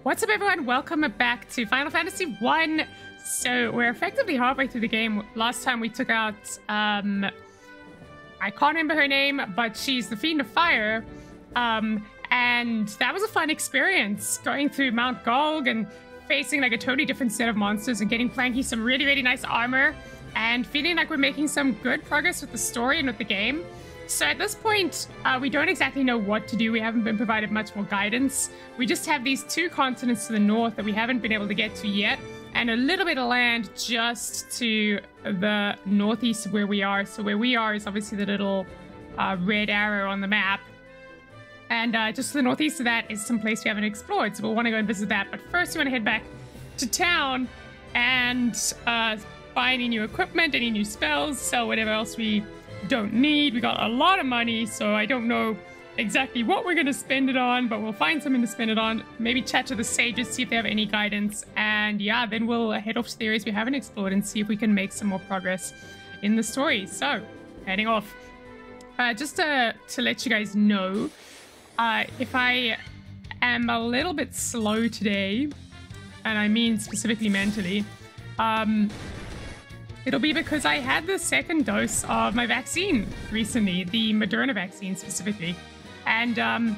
What's up, everyone? Welcome back to Final Fantasy 1. So we're effectively halfway through the game. Last time we took out, I can't remember her name, but she's the Fiend of Fire. And that was a fun experience, going through Mount Golg and facing like a totally different set of monsters and getting Frankie some really, really nice armor and feeling like we're making some good progress with the story and with the game. So at this point, we don't exactly know what to do. We haven't been provided much more guidance. We just have these two continents to the north that we haven't been able to get to yet, and a little bit of land just to the northeast of where we are. So where we are is obviously the little red arrow on the map. And just to the northeast of that is some place we haven't explored. So we'll want to go and visit that. But first, we want to head back to town and buy any new equipment, any new spells, sell whatever else we don't need. We got a lot of money, so I don't know exactly what we're going to spend it on, but we'll find something to spend it on. Maybe chat to the sages, see if they have any guidance. And yeah, then we'll head off to the areas we haven't explored and see if we can make some more progress in the story. So, heading off. Just to let you guys know, if I am a little bit slow today, and I mean specifically mentally, it'll be because I had the second dose of my vaccine recently, the Moderna vaccine specifically. And I'm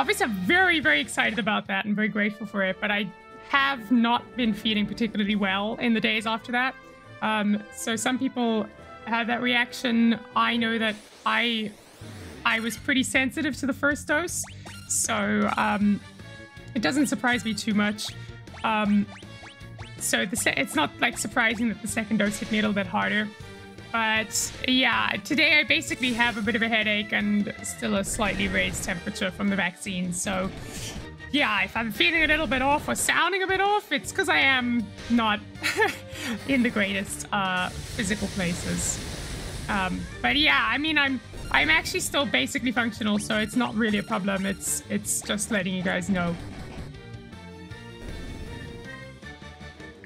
obviously very, very excited about that and very grateful for it, but I have not been feeling particularly well in the days after that. So some people have that reaction. I know that I was pretty sensitive to the first dose, so it doesn't surprise me too much. So it's not like surprising that the second dose hit me a little bit harder. But yeah, today I basically have a bit of a headache and still a slightly raised temperature from the vaccine. So yeah, if I'm feeling a little bit off or sounding a bit off, it's because I am not in the greatest physical places. But yeah, I mean, I'm actually still basically functional, so it's not really a problem. It's just letting you guys know.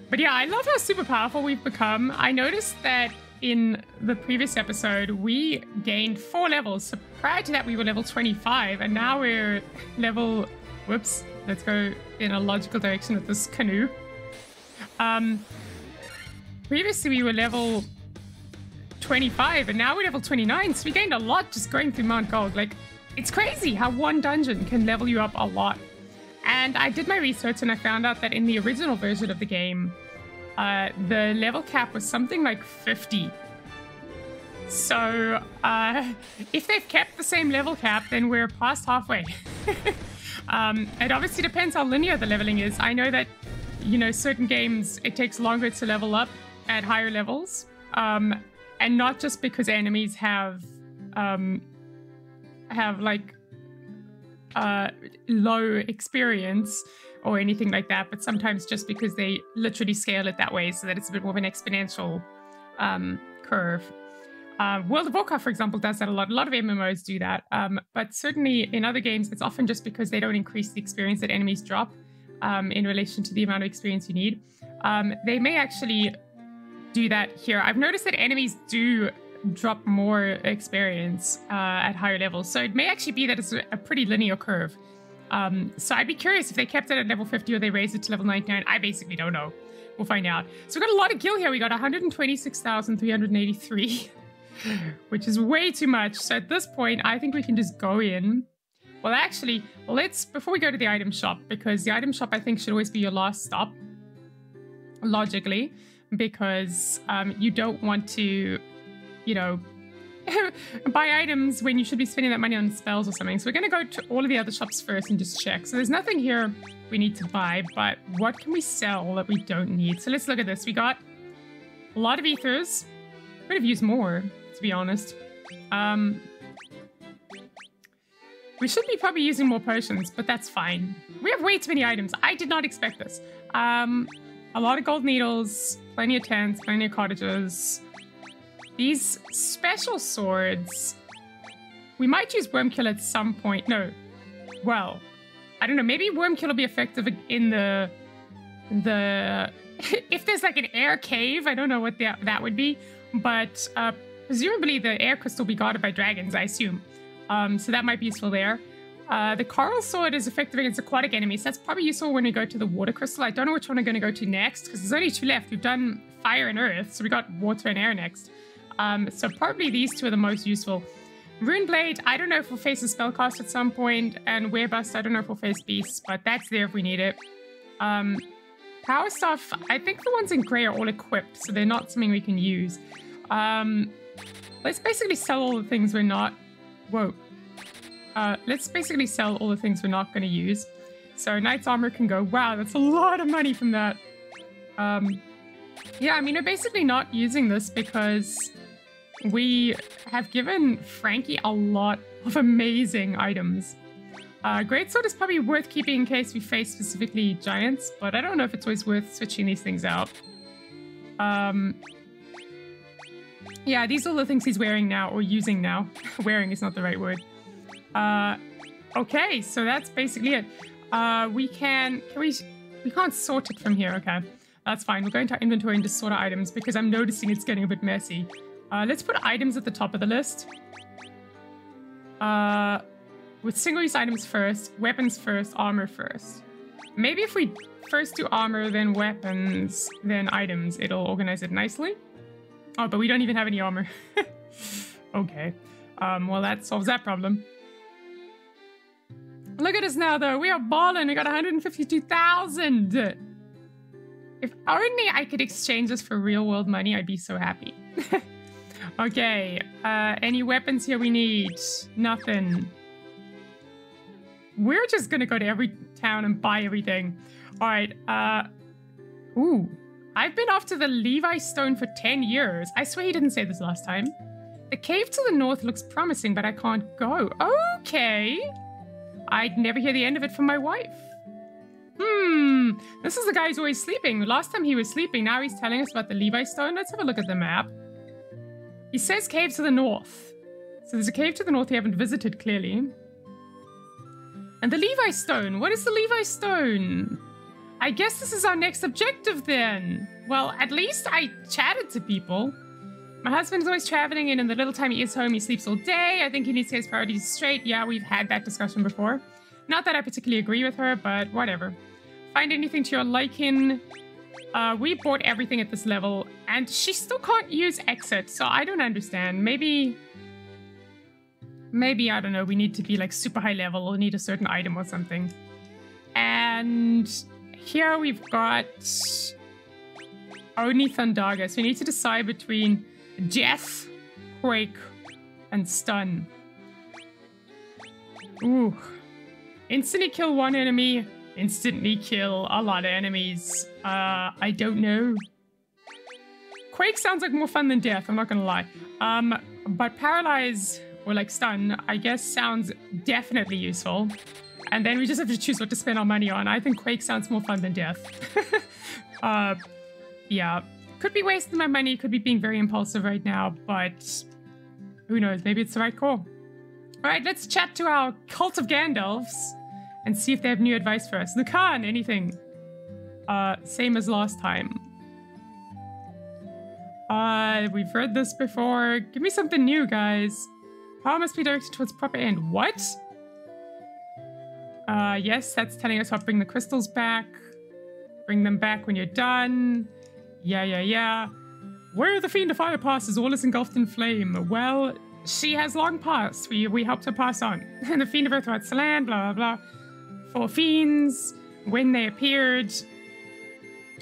But yeah, I love how super powerful we've become. I noticed that in the previous episode, we gained 4 levels. So prior to that, we were level 25, and now we're level... Whoops. Let's go in a logical direction with this canoe. Previously, we were level 25, and now we're level 29. So we gained a lot just going through Mount Golg. Like, it's crazy how one dungeon can level you up a lot. And I did my research and I found out that in the original version of the game, the level cap was something like 50. So if they've kept the same level cap, then we're past halfway. It obviously depends how linear the leveling is. I know that, you know, certain games, it takes longer to level up at higher levels. And not just because enemies have like... low experience or anything like that, but sometimes just because they literally scale it that way so that it's a bit more of an exponential curve. World of Warcraft, for example, does that a lot. A lot of MMOs do that, but certainly in other games, it's often just because they don't increase the experience that enemies drop in relation to the amount of experience you need. They may actually do that here. I've noticed that enemies do drop more experience at higher levels. So it may actually be that it's a pretty linear curve. So I'd be curious if they kept it at level 50 or they raised it to level 99. I basically don't know. We'll find out. So we've got a lot of gil here. We got 126,383, which is way too much. So at this point, I think we can just go in. Well, actually, before we go to the item shop, because the item shop, I think, should always be your last stop, logically, because you don't want to, you know, buy items when you should be spending that money on spells or something. So we're going to go to all of the other shops first and just check. So there's nothing here we need to buy, but what can we sell that we don't need? So let's look at this. We got a lot of ethers. Could have used more, to be honest. We should be probably using more potions, but that's fine. We have way too many items. I did not expect this. A lot of gold needles, plenty of tents, plenty of cottages. These special swords, we might use Wormkill at some point. No, well, I don't know. Maybe Wormkill will be effective in the if there's like an air cave. I don't know what that would be, but presumably the air crystal will be guarded by dragons, I assume. So that might be useful there. The coral sword is effective against aquatic enemies. That's probably useful when we go to the water crystal. I don't know which one we're going to go to next because there's only 2 left. We've done fire and earth, so we got water and air next. So probably these 2 are the most useful. Rune Blade, I don't know if we'll face a spellcast at some point, and Werebust, I don't know if we'll face beasts, but that's there if we need it. Power Staff, I think the ones in grey are all equipped, so they're not something we can use. Let's basically sell all the things we're not... Whoa. Let's basically sell all the things we're not going to use. So Knight's Armor can go. Wow, that's a lot of money from that. Yeah, I mean, we're basically not using this because we have given Frankie a lot of amazing items. Greatsword is probably worth keeping in case we face specifically giants, but I don't know if it's always worth switching these things out. Yeah, these are all the things he's wearing now, or using now. Wearing is not the right word. Okay, so that's basically it. We can't sort it from here, okay. That's fine, we'll go into our inventory and just sort our items because I'm noticing it's getting a bit messy. Let's put items at the top of the list. With single-use items first, weapons first, armor first. Maybe if we first do armor, then weapons, then items, it'll organize it nicely. Oh, but we don't even have any armor. Okay. Well, that solves that problem. Look at us now, though. We are balling. We got 152,000. If only I could exchange this for real-world money, I'd be so happy. Okay. Any weapons here we need? Nothing. We're just gonna go to every town and buy everything. All right. Ooh. I've been after the Levi Stone for 10 years. I swear he didn't say this last time. The cave to the north looks promising, but I can't go. Okay. I'd never hear the end of it from my wife. This is the guy who's always sleeping. Last time he was sleeping, now he's telling us about the Levi Stone. Let's have a look at the map. He says cave to the north. So there's a cave to the north we haven't visited, clearly. And the Levi Stone. What is the Levi Stone? I guess this is our next objective then. Well, at least I chatted to people. My husband's always traveling, and in the little time he is home, he sleeps all day. I think he needs to get his priorities straight. Yeah, we've had that discussion before. Not that I particularly agree with her, but whatever. Find anything to your liking. We bought everything at this level, and she still can't use exit, so I don't understand. Maybe, I don't know, we need to be like super high level or need a certain item or something. And here we've got only Thundaga, so we need to decide between Death, Quake, and Stun. Ooh. Instantly kill one enemy, instantly kill a lot of enemies. I don't know. Quake sounds like more fun than Death, I'm not gonna lie. But Paralyze, or like Stun, I guess sounds definitely useful. And then we just have to choose what to spend our money on. I think Quake sounds more fun than Death. Yeah. Could be wasting my money, could be being very impulsive right now, but who knows, maybe it's the right call. Alright, let's chat to our cult of Gandalfs and see if they have new advice for us. Lucan, anything? Same as last time. We've read this before. Give me something new, guys. Power must be directed towards proper end. What? Yes, that's telling us how to bring the crystals back. Bring them back when you're done. Yeah. Where the Fiend of Fire passes, all is engulfed in flame. Well, she has long passed. We helped her pass on. And the Fiend of Earth rights the land, blah, blah, blah. 4 fiends, when they appeared.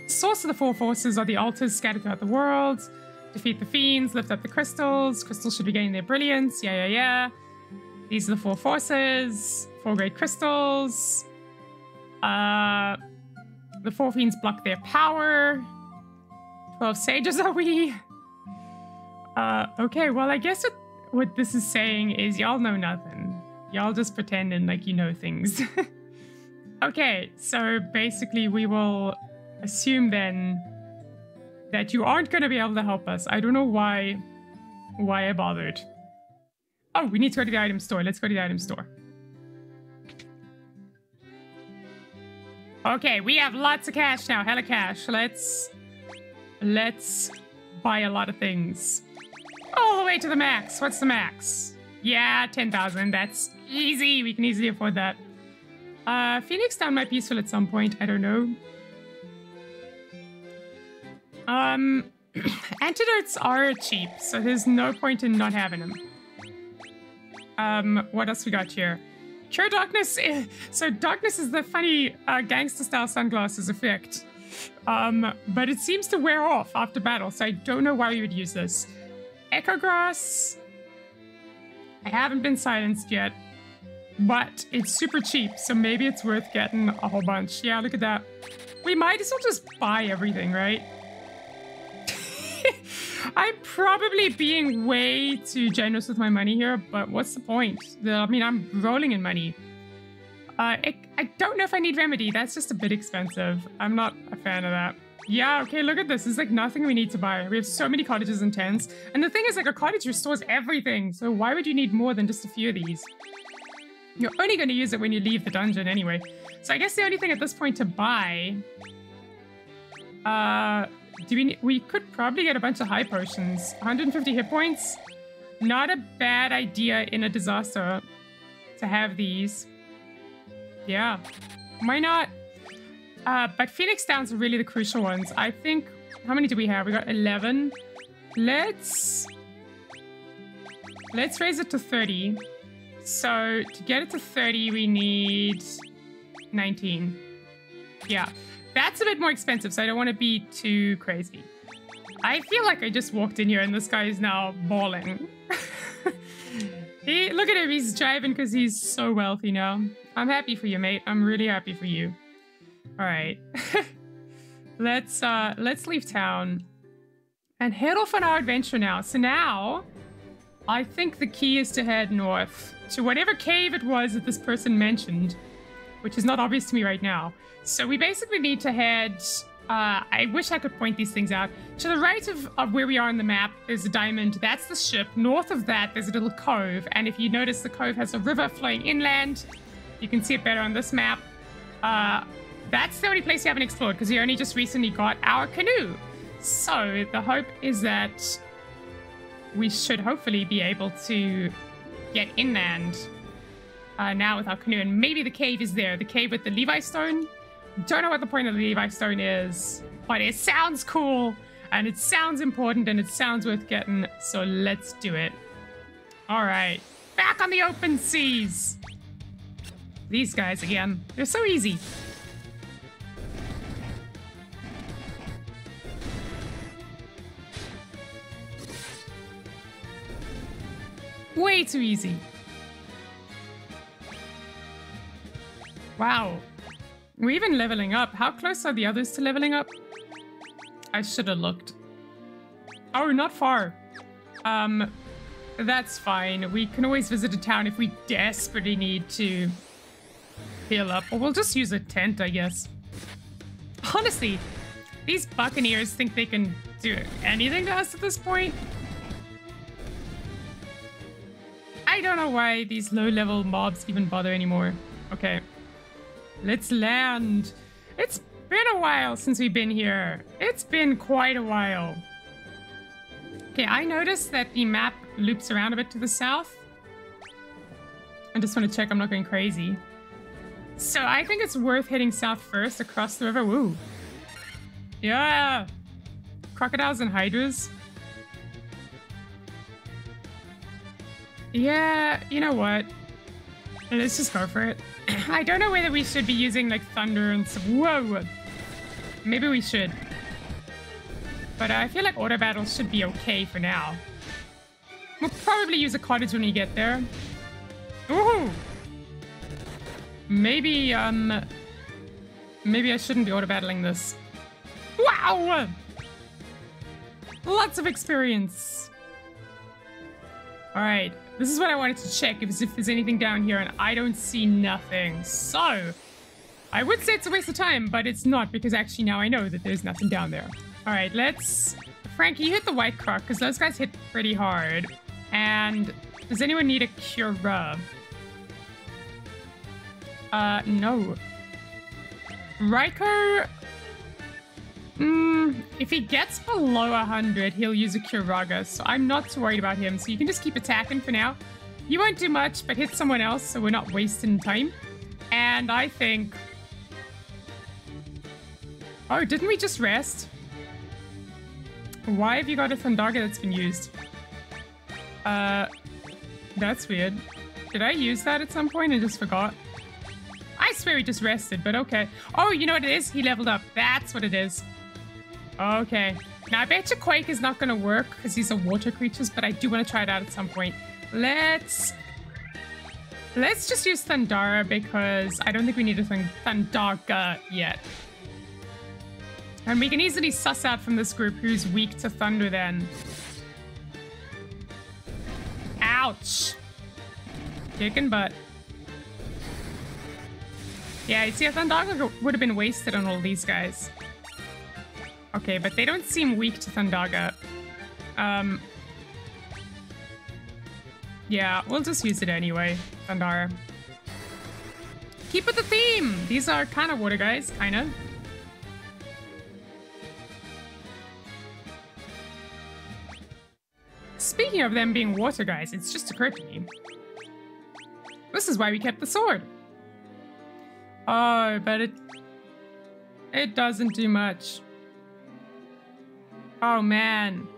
Source of the 4 forces are the altars scattered throughout the world. Defeat the fiends, lift up the crystals. Crystals should regain their brilliance. Yeah. These are the 4 forces. 4 great crystals. The 4 fiends block their power. 12 sages are we. Okay, well, I guess what this is saying is y'all know nothing. Y'all just pretending like you know things. Okay, so basically we will assume then that you aren't going to be able to help us. I don't know why I bothered. Oh, we need to go to the item store. Let's go to the item store. Okay, we have lots of cash now. Hella cash. Let's buy a lot of things. All the way to the max. What's the max? Yeah, 10,000. That's easy. We can easily afford that. Phoenix Down might be useful at some point. I don't know. Antidotes are cheap, so there's no point in not having them. What else we got here? Cure Darkness. So Darkness is the funny gangster-style sunglasses effect. But it seems to wear off after battle, so I don't know why you would use this. Echo Grass. I haven't been silenced yet, but it's super cheap, so maybe it's worth getting a whole bunch. Yeah, look at that. We might as well just buy everything, right? I'm probably being way too generous with my money here, but what's the point? I mean, I'm rolling in money. I don't know if I need Remedy. That's just a bit expensive. I'm not a fan of that. Yeah, okay, look at this. It's like nothing we need to buy. We have so many cottages and tents. And the thing is, like, a cottage restores everything. So why would you need more than just a few of these? You're only going to use it when you leave the dungeon anyway. So I guess the only thing at this point to buy... we could probably get a bunch of high potions. 150 hit points. Not a bad idea in a disaster to have these. Yeah, why not? But Phoenix Downs are really the crucial ones. I think, how many do we have? We got 11. Let's raise it to 30. So to get it to 30, we need 19. Yeah, that's a bit more expensive, so I don't want to be too crazy. I feel like I just walked in here and this guy is now bawling. Look at him, he's driving because he's so wealthy now. I'm happy for you, mate. I'm really happy for you. All right. Let's leave town and head off on our adventure now. So now, I think the key is to head north to whatever cave it was that this person mentioned, which is not obvious to me right now. So we basically need to head... I wish I could point these things out. To the right of where we are on the map, there's a diamond. That's the ship. North of that, there's a little cove. And if you notice, the cove has a river flowing inland. You can see it better on this map. That's the only place we haven't explored because we only just recently got our canoe. So the hope is that we should hopefully be able to get inland now with our canoe. And maybe the cave is there. The cave with the Levi stone. Don't know what the point of the Levi stone is, but it sounds cool and it sounds important and it sounds worth getting. So let's do it. All right, back on the open seas. These guys again, they're so easy. Way too easy. Wow. We're even leveling up. How close are the others to leveling up? I should have looked. Oh, not far. That's fine. We can always visit a town if we desperately need to heal up. Or we'll just use a tent, I guess. Honestly, these buccaneers think they can do anything to us at this point. I don't know why these low-level mobs even bother anymore. Okay. Let's land. It's been a while since we've been here. It's been quite a while. Okay, I noticed that the map loops around a bit to the south. I just want to check I'm not going crazy. So I think it's worth heading south first across the river. Woo. Yeah. Crocodiles and hydras. Yeah, you know what? Let's just go for it. I don't know whether we should be using like thunder and some... Whoa! Maybe we should. But I feel like auto battles should be okay for now. We'll probably use a cottage when we get there. Ooh! Maybe, maybe I shouldn't be auto battling this. Wow! Lots of experience. Alright, this is what I wanted to check, if there's anything down here, and I don't see nothing. So, I would say it's a waste of time, but it's not, because actually now I know that there's nothing down there. Alright, let's... Frankie, you hit the white croc, because those guys hit pretty hard. And does anyone need a cure? No. Ryco... if he gets below 100, he'll use a Curaga, so I'm not too worried about him. So you can just keep attacking for now. You won't do much, but hit someone else so we're not wasting time. And I think... Oh, didn't we just rest? Why have you got a Thundaga that's been used? That's weird. Did I use that at some point and just forgot? I swear he just rested, but okay. Oh, you know what it is? He leveled up. That's what it is. Okay. Now, I bet you Quake is not going to work because these are water creatures, but I do want to try it out at some point. Let's just use Thundara because I don't think we need a Thundaga yet. And we can easily suss out from this group who's weak to Thunder then. Ouch. Kicking butt. Yeah, you see, a Thundaga would have been wasted on all these guys. Okay, but they don't seem weak to Thundaga. Yeah, we'll just use it anyway. Thundara. Keep with the theme! These are kind of water guys, kind of. Speaking of them being water guys, it's just occurred to me. This is why we kept the sword. Oh, but it doesn't do much. Oh, man.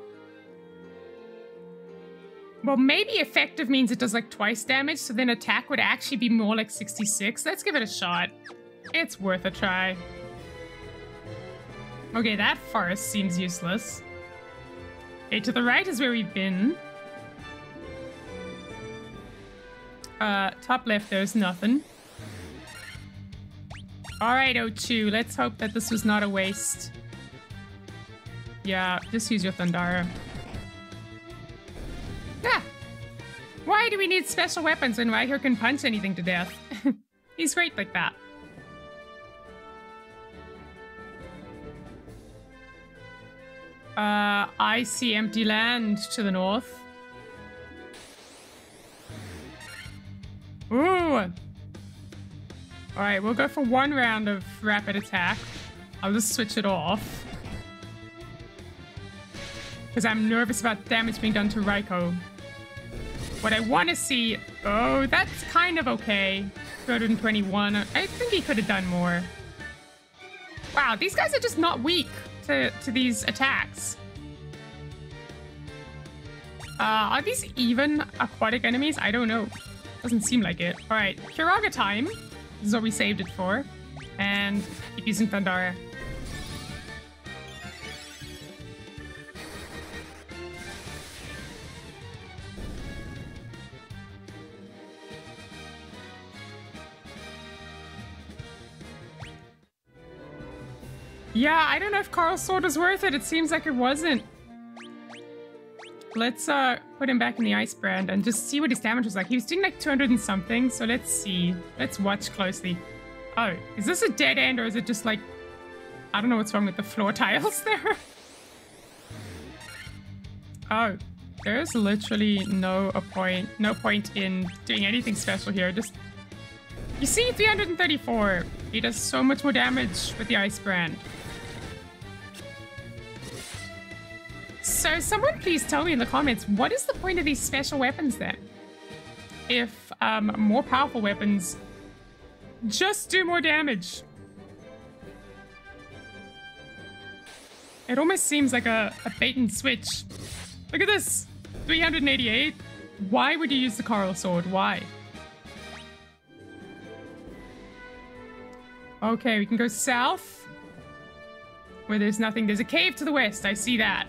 Well, maybe effective means it does like twice damage, so then attack would actually be more like 66. Let's give it a shot. It's worth a try. Okay, that forest seems useless. Okay, to the right is where we've been. Top left, there's nothing. Alright, O2, let's hope that this was not a waste. Yeah, just use your Thundara. Yeah! Why do we need special weapons when Ryco can punch anything to death? He's great like that. I see empty land to the north. Ooh! Alright, we'll go for one round of rapid attack. I'll just switch it off. Because I'm nervous about damage being done to Ryco. What I want to see... Oh, that's kind of okay. 221. I think he could have done more. Wow, these guys are just not weak to these attacks. Are these even aquatic enemies? I don't know. Doesn't seem like it. Alright, Kiraga time. This is what we saved it for. And keep using Thundara. Yeah, I don't know if Carl's sword was worth it. It seems like it wasn't. Let's put him back in the ice brand and just see what his damage was like. He was doing like 200 and something, so let's see. Let's watch closely. Oh, is this a dead end or is it just like... I don't know what's wrong with the floor tiles there. Oh, there's literally no point in doing anything special here. Just... You see, 334. He does so much more damage with the ice brand. So someone please tell me in the comments, what is the point of these special weapons then? If more powerful weapons just do more damage. It almost seems like a bait and switch. Look at this, 388. Why would you use the Coral Sword? Why? Okay, we can go south. Where there's nothing. There's a cave to the west. I see that.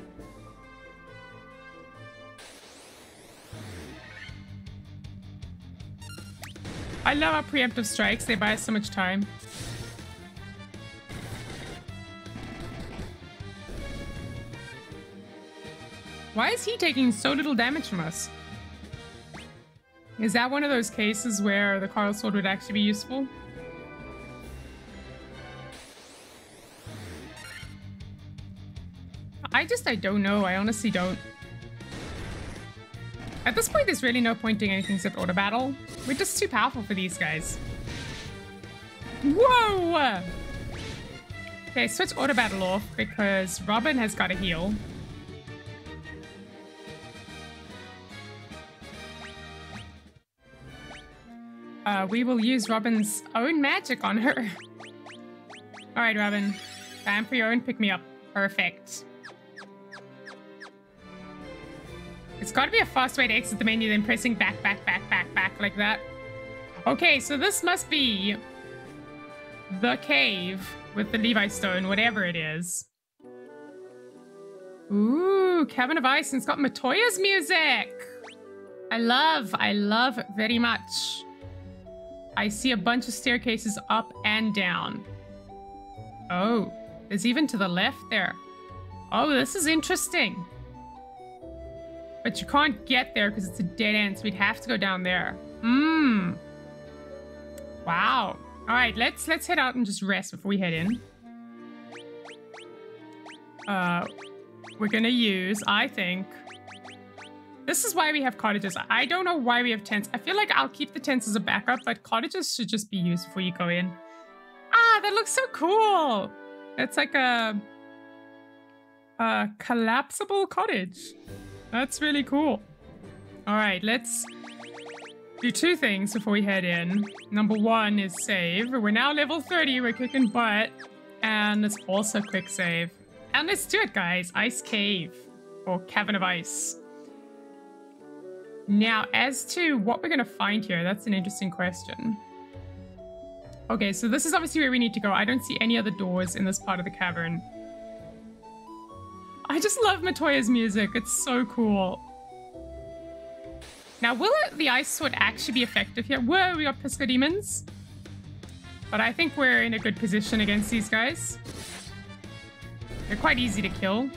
I love our preemptive strikes. They buy us so much time. Why is he taking so little damage from us? Is that one of those cases where the Coral Sword would actually be useful? I don't know. I honestly don't. At this point, there's really no point doing anything except auto battle. We're just too powerful for these guys. Whoa! Okay, switch auto battle off because Robyn has got to heal. We will use Robyn's own magic on her. All right, Robyn. Time for your own pick-me-up. Perfect. It's got to be a fast way to exit the menu, then pressing back like that. Okay, so this must be the cave with the Levi stone, whatever it is. Ooh, Cabin of Ice, and it's got Matoya's music. I love very much. I see a bunch of staircases up and down. Oh, there's even to the left there. Oh, this is interesting. But you can't get there because it's a dead end, so we'd have to go down there. Wow. All right, let's head out and just rest before we head in. We're gonna use, I think... This is why we have cottages. I don't know why we have tents. I feel like I'll keep the tents as a backup, but cottages should just be used before you go in. Ah, that looks so cool. It's like a collapsible cottage. That's really cool. All right, let's do two things before we head in. Number one is save. We're now level 30. We're kicking butt. And it's also quick save. And let's do it, guys. Ice Cave. Or Cabin of Ice. Now, as to what we're going to find here, that's an interesting question. Okay, so this is obviously where we need to go. I don't see any other doors in this part of the cavern. I just love Matoya's music. It's so cool. Now, will the ice sword actually be effective here? Whoa, we got Pisco Demons. But I think we're in a good position against these guys. They're quite easy to kill,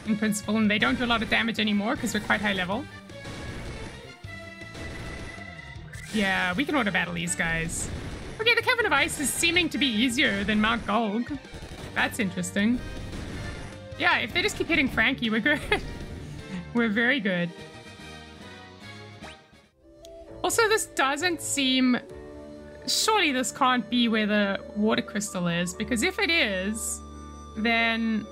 in principle, and they don't do a lot of damage anymore because we're quite high level. Yeah, we can auto battle these guys. Okay, the Cavern of Ice is seeming to be easier than Mount Gulg. That's interesting. Yeah, if they just keep hitting Frankie, we're good. We're very good. Also, this doesn't seem... Surely this can't be where the water crystal is, because if it is, then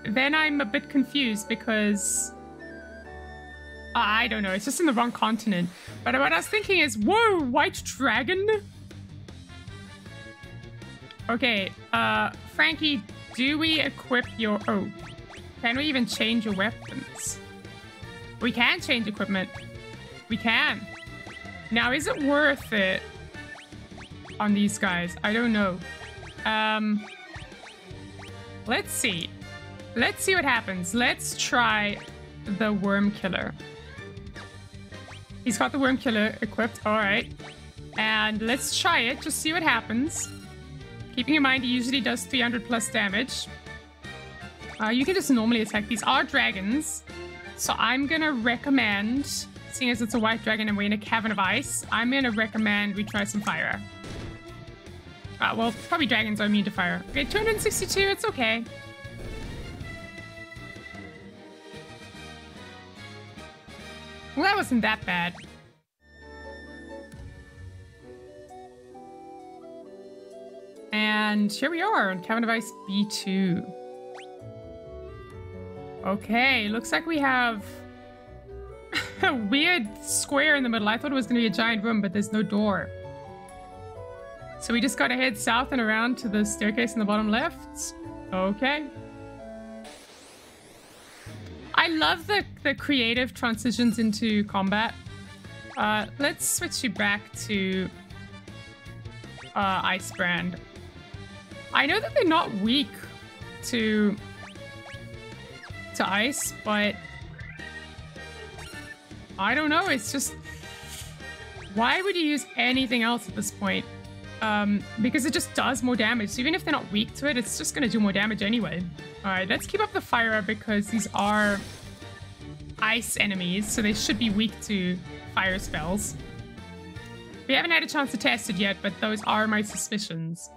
I'm a bit confused because... I don't know, it's just in the wrong continent. But what I was thinking is, whoa, white dragon? Okay, Frankie, do we equip your... Oh, can we even change your weapons? We can change equipment. We can. Now, is it worth it on these guys? I don't know. Let's see. Let's see what happens. Let's try the Worm Killer. He's got the Worm Killer equipped. All right. And let's try it. Just see what happens. Keeping in mind, he usually does 300 plus damage. You can just normally attack. These are dragons. So I'm going to recommend, seeing as it's a white dragon and we're in a Cavern of Ice, I'm going to recommend we try some fire. Well, probably dragons are immune to fire. Okay, 262. It's okay. Well, that wasn't that bad. And here we are on Cavern of Ice B2. Okay, looks like we have a weird square in the middle. I thought it was going to be a giant room, but there's no door. So we just got to head south and around to the staircase in the bottom left. Okay. I love the creative transitions into combat. Let's switch you back to Ice Brand. I know that they're not weak to ice, but I don't know. It's just, why would you use anything else at this point? Because it just does more damage. So even if they're not weak to it, it's just going to do more damage anyway. All right, let's keep up the fire because these are ice enemies, so they should be weak to fire spells. We haven't had a chance to test it yet, but those are my suspicions.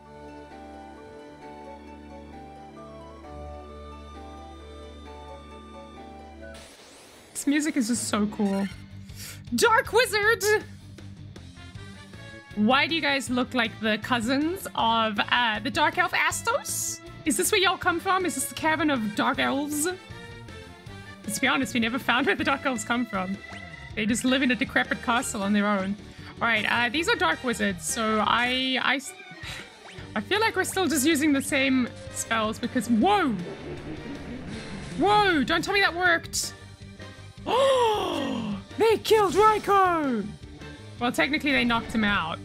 This music is just so cool. Dark Wizard! Why do you guys look like the cousins of the Dark Elf Astos? Is this where y'all come from? Is this the Cavern of Dark Elves? Let's be honest, we never found where the Dark Elves come from. They just live in a decrepit castle on their own. Alright, these are dark wizards, so I feel like we're still just using the same spells because... Whoa! Whoa! Don't tell me that worked! Oh! They killed Ryco! Well, technically they knocked him out.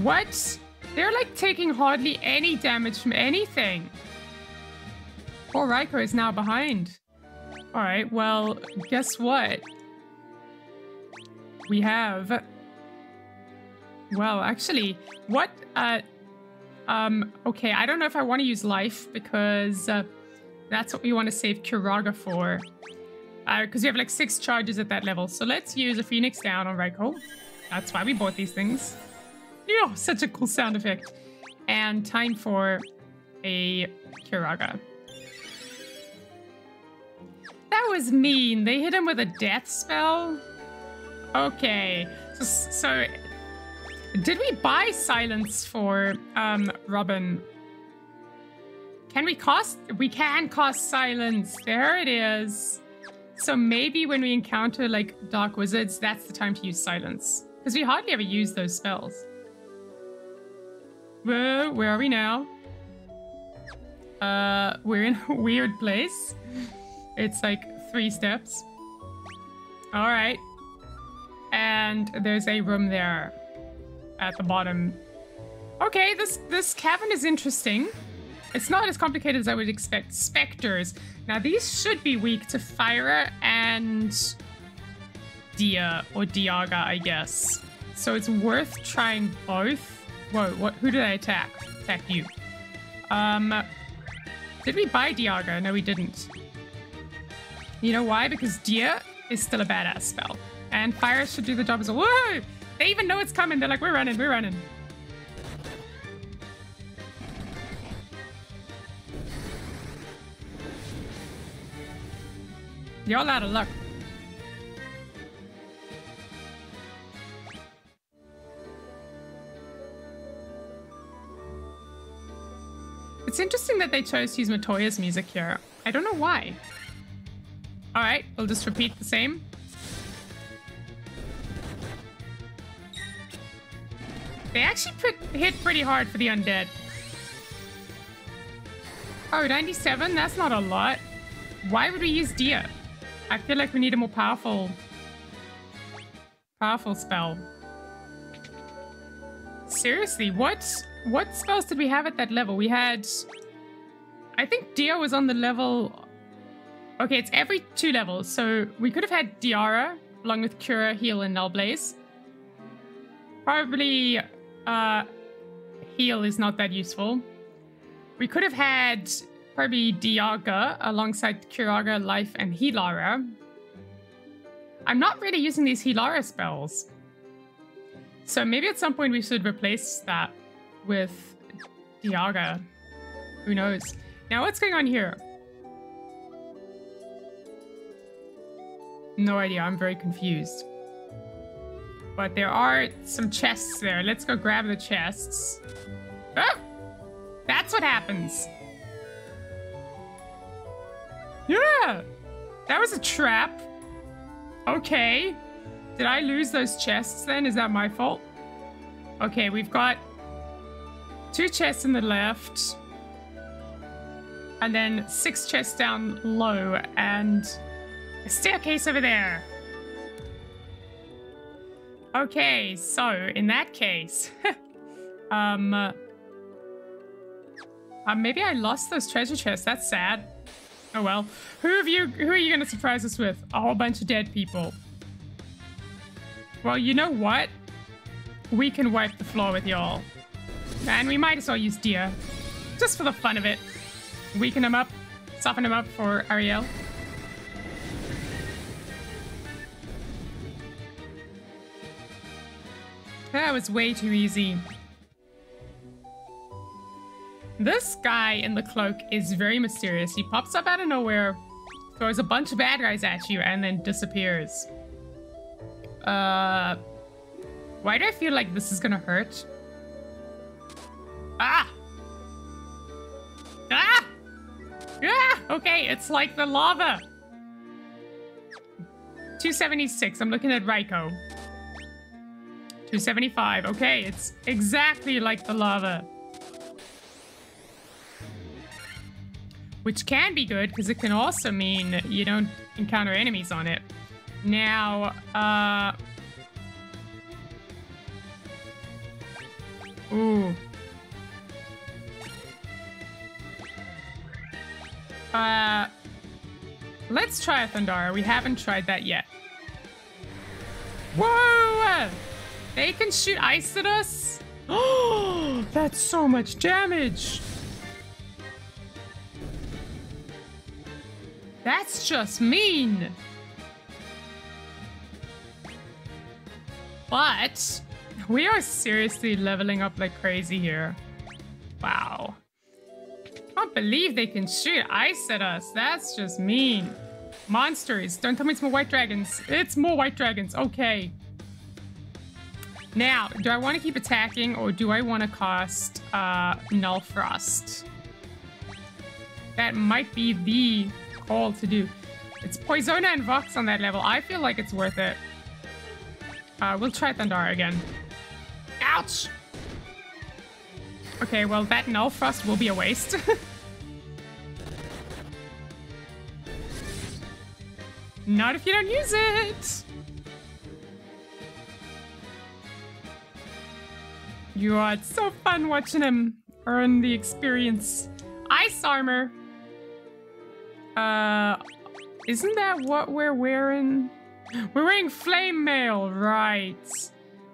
What? They're like taking hardly any damage from anything. Poor Ryco is now behind. Alright, well, guess what? We have... Well, actually, what... okay, I don't know if I want to use life because that's what we want to save Kiraga for. Because we have like 6 charges at that level. So let's use a Phoenix down on Ryco. That's why we bought these things. Yeah, such a cool sound effect. And time for a Kiraga. That was mean. They hit him with a death spell. Okay. So did we buy silence for Robyn? Can we cast? We can cast silence. There it is. So maybe when we encounter like dark wizards, that's the time to use silence. Because we hardly ever use those spells. Whoa, where are we now? We're in a weird place. It's like 3 steps. All right. And there's a room there at the bottom. Okay, this cavern is interesting. It's not as complicated as I would expect. Specters. Now, these should be weak to Fire and Dia, or Diaga, I guess. So it's worth trying both. Whoa, who did I attack? Attack you. Did we buy Diaga? No, we didn't. You know why? Because Dia is still a badass spell. And Fire should do the job as well. Whoa! They even know it's coming. They're like, we're running, we're running. Y'all out of luck. It's interesting that they chose to use Matoya's music here. I don't know why. Alright, we'll just repeat the same. They actually hit pretty hard for the undead. Oh, 97? That's not a lot. Why would we use Dia? I feel like we need a more powerful spell. Seriously, what spells did we have at that level? We had... I think Dia was on the level... Okay, it's every 2 levels. So we could have had Diara along with Cura, Heal, and Nullblaze. Probably Heal is not that useful. We could have had probably Diaga alongside Kiraga, Life, and Healara. I'm not really using these Healara spells. So maybe at some point we should replace that with Diaga. Who knows? Now what's going on here? No idea, I'm very confused. But there are some chests there. Let's go grab the chests. Oh! That's what happens. Yeah! That was a trap. Okay. Did I lose those chests then? Is that my fault? Okay, we've got 2 chests in the left. And then 6 chests down low and a staircase over there. Okay, so in that case, maybe I lost those treasure chests. That's sad. Oh well. Who are you gonna surprise us with? A whole bunch of dead people. Well, you know what? We can wipe the floor with y'all. And we might as well use Dia. Just for the fun of it. Weaken him up. Soften him up for Arael. That was way too easy. This guy in the cloak is very mysterious. He pops up out of nowhere, throws a bunch of bad guys at you, and then disappears. Why do I feel like this is gonna hurt? Ah! Ah! Ah! Okay, it's like the lava. 276. I'm looking at Ryco. 275. Okay, it's exactly like the lava. Which can be good, because it can also mean you don't encounter enemies on it. Now, ooh. Let's try a Thundara. We haven't tried that yet. Whoa! They can shoot ice at us? Oh, that's so much damage! That's just mean! But we are seriously leveling up like crazy here. Wow. I can't believe they can shoot ice at us. That's just mean. Monsters. Don't tell me it's more white dragons. It's more white dragons. Okay. Now, do I want to keep attacking or do I want to cast Null Frost? That might be the call to do. It's Poisona and Vox on that level. I feel like it's worth it. We'll try Thundara again. Ouch! Okay, well, that Null Frost will be a waste. Not if you don't use it! You are, it's so fun watching him earn the experience. Ice armor! Isn't that what we're wearing? We're wearing flame mail, right?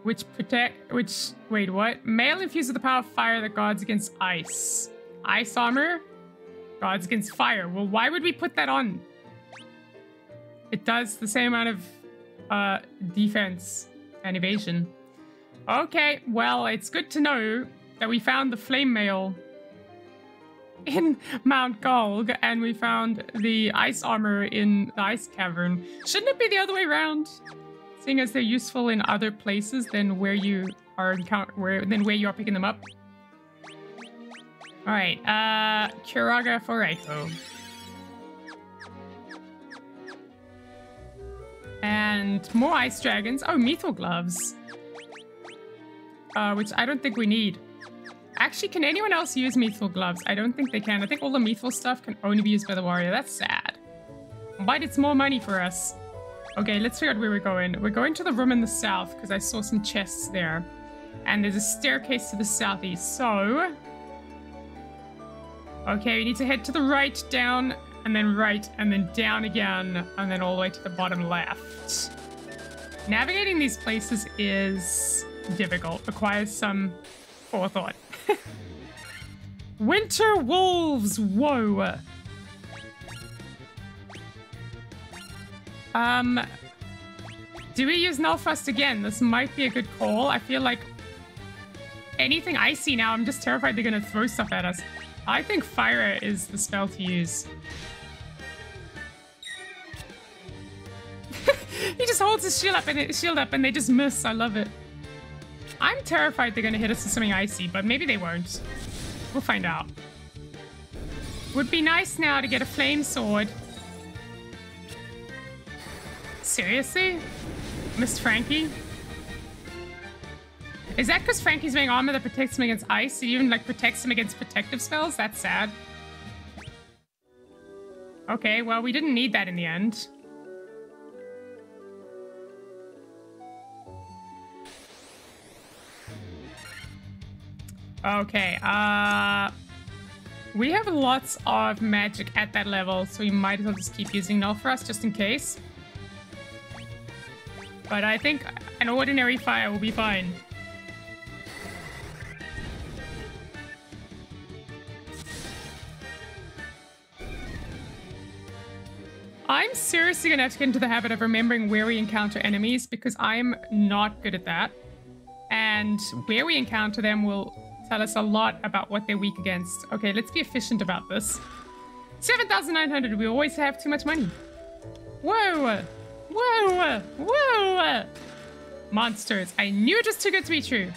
Wait, what? Mail infused with the power of fire that guards against ice. Ice armor? Guards against fire. Well, why would we put that on? It does the same amount of defense and evasion. Okay, well, it's good to know that we found the flame mail in Mount Golg, and we found the ice armor in the ice cavern. Shouldn't it be the other way around? Seeing as they're useful in other places than where you are where you are picking them up. All right, Kiraga for Ryco. And more ice dragons. Oh, Mythal gloves. Which I don't think we need. Actually, can anyone else use Mythal gloves? I don't think they can. I think all the Mythal stuff can only be used by the warrior. That's sad. But it's more money for us. Okay, let's figure out where we're going. We're going to the room in the south because I saw some chests there. And there's a staircase to the southeast. So, okay, we need to head to the right, down, and then right, and then down again, and then all the way to the bottom left. Navigating these places is difficult. Requires some forethought. Winter wolves! Whoa! Do we use Null Frost again? This might be a good call. I feel like anything icy now, I'm just terrified they're gonna throw stuff at us. I think fire is the spell to use. He just holds his shield up and they just miss. I love it. I'm terrified they're gonna hit us with something icy, but maybe they won't. We'll find out. Would be nice now to get a flame sword. Seriously? Missed Frankie? Is that because Frankie's wearing armor that protects him against ice? It even like protects him against protective spells? That's sad. Okay, well, we didn't need that in the end. Okay, we have lots of magic at that level, so we might as well just keep using Null Frost just in case. But I think an ordinary fire will be fine. I'm seriously gonna have to get into the habit of remembering where we encounter enemies because I'm not good at that. And where we encounter them will tell us a lot about what they're weak against. Okay, let's be efficient about this. 7,900, we always have too much money. Whoa! Whoa! Whoa! Monsters. I knew it was too good to be true.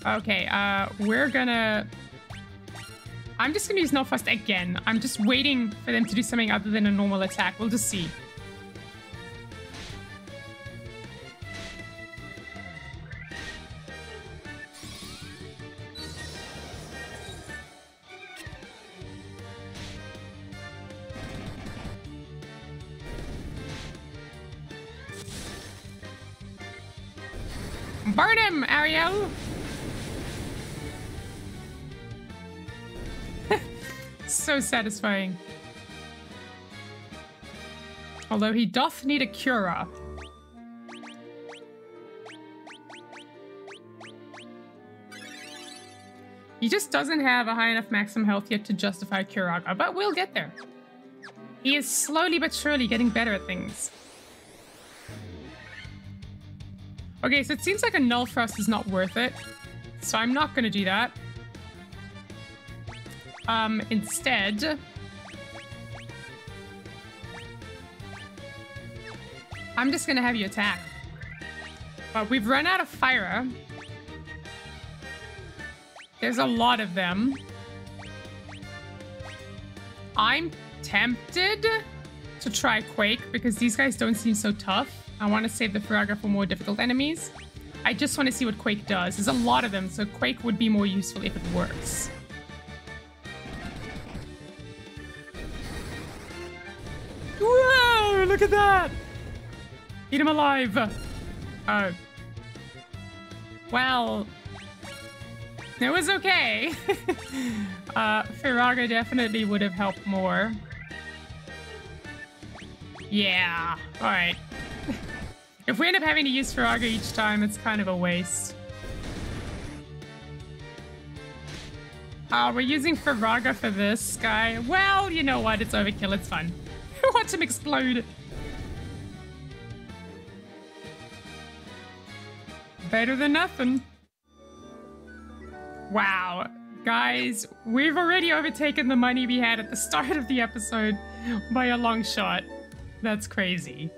Okay, we're gonna I'm just going to use No Frost again. I'm just waiting for them to do something other than a normal attack. We'll just see. Burn him, Arael! So satisfying. Although he doth need a cure. He just doesn't have a high enough maximum health yet to justify Curaga, but we'll get there. He is slowly but surely getting better at things. Okay, so it seems like a Null Frost is not worth it. So I'm not going to do that. Instead, I'm just going to have you attack. But we've run out of fire. There's a lot of them. I'm tempted to try Quake because these guys don't seem so tough. I want to save the Firaga for more difficult enemies. I just want to see what Quake does. There's a lot of them, so Quake would be more useful if it works. Whoa, look at that! Eat him alive! Oh. Well, it was okay. Firaga definitely would have helped more. Yeah, alright. If we end up having to use Firaga each time, it's kind of a waste. We're using Firaga for this guy. Well, you know what? It's overkill. It's fun. Watch him explode. Better than nothing. Wow. Guys, we've already overtaken the money we had at the start of the episode by a long shot. That's crazy.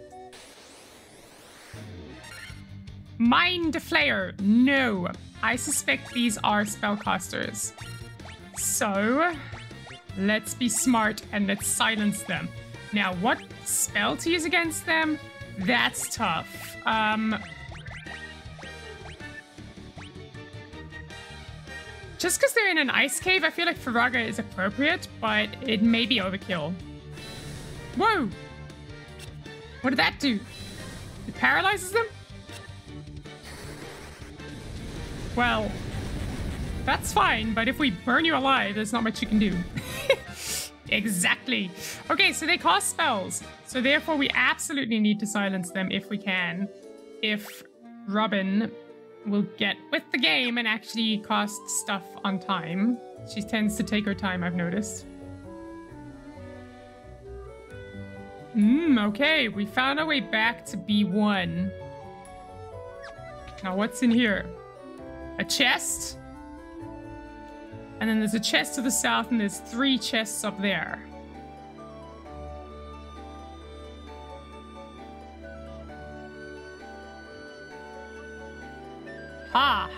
Mind Flayer. No. I suspect these are spellcasters. So, let's be smart and let's silence them. Now, what spell to use against them? That's tough. Just because they're in an ice cave, I feel like Firaga is appropriate, but it may be overkill. Whoa! What did that do? It paralyzes them? Well, that's fine, but if we burn you alive, there's not much you can do. Exactly. Okay, so they cast spells. So therefore, we absolutely need to silence them if we can. If Robyn will get with the game and actually cast stuff on time. She tends to take her time, I've noticed. Okay, we found our way back to B1. Now, what's in here? A chest? And then there's a chest to the south, and there's 3 chests up there. Ha!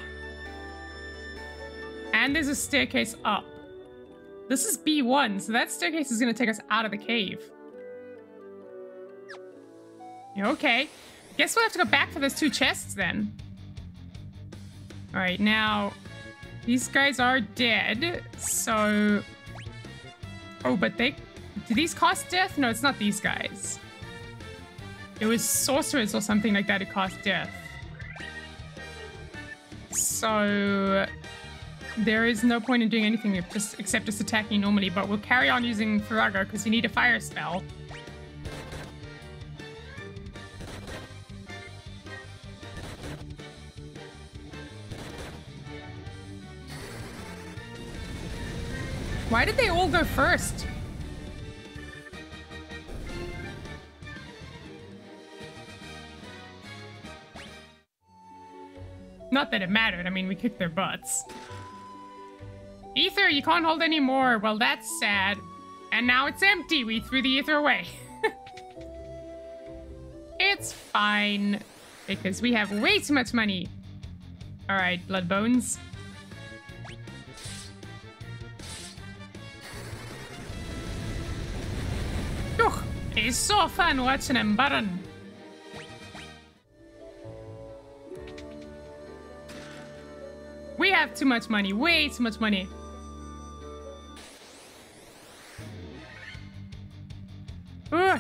And there's a staircase up. This is B1, so that staircase is going to take us out of the cave. Okay. Guess we'll have to go back for those 2 chests then. Alright, now... these guys are dead, so... oh, but they... do these cost death? No, it's not these guys. It was sorcerers or something like that who cost death. So... there is no point in doing anything except just attacking normally, but we'll carry on using Firaga because we need a fire spell. Why did they all go first? Not that it mattered. I mean, we kicked their butts. Ether, you can't hold any more. Well, that's sad. And now it's empty. We threw the ether away. It's fine. Because we have way too much money. Alright, blood bones. It's so fun watching him burn. We have too much money. Way too much money. Ooh.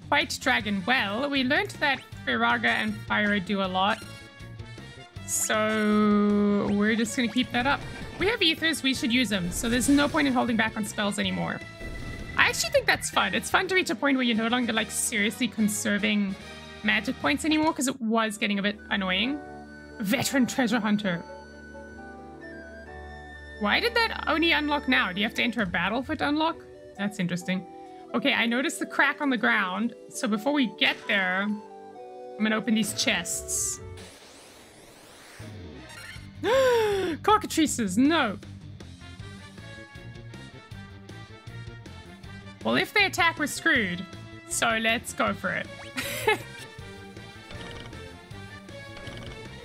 White dragon. Well, we learned that Firaga and Fyra do a lot. So we're just gonna keep that up. We have ethers, we should use them. So there's no point in holding back on spells anymore. I actually think that's fun. It's fun to reach a point where you're no longer like seriously conserving magic points anymore because it was getting a bit annoying. Veteran treasure hunter. Why did that only unlock now? Do you have to enter a battle for it to unlock? That's interesting. Okay, I noticed the crack on the ground. So before we get there, I'm gonna open these chests. Cockatrices, no. Well, if they attack, we're screwed. So let's go for it.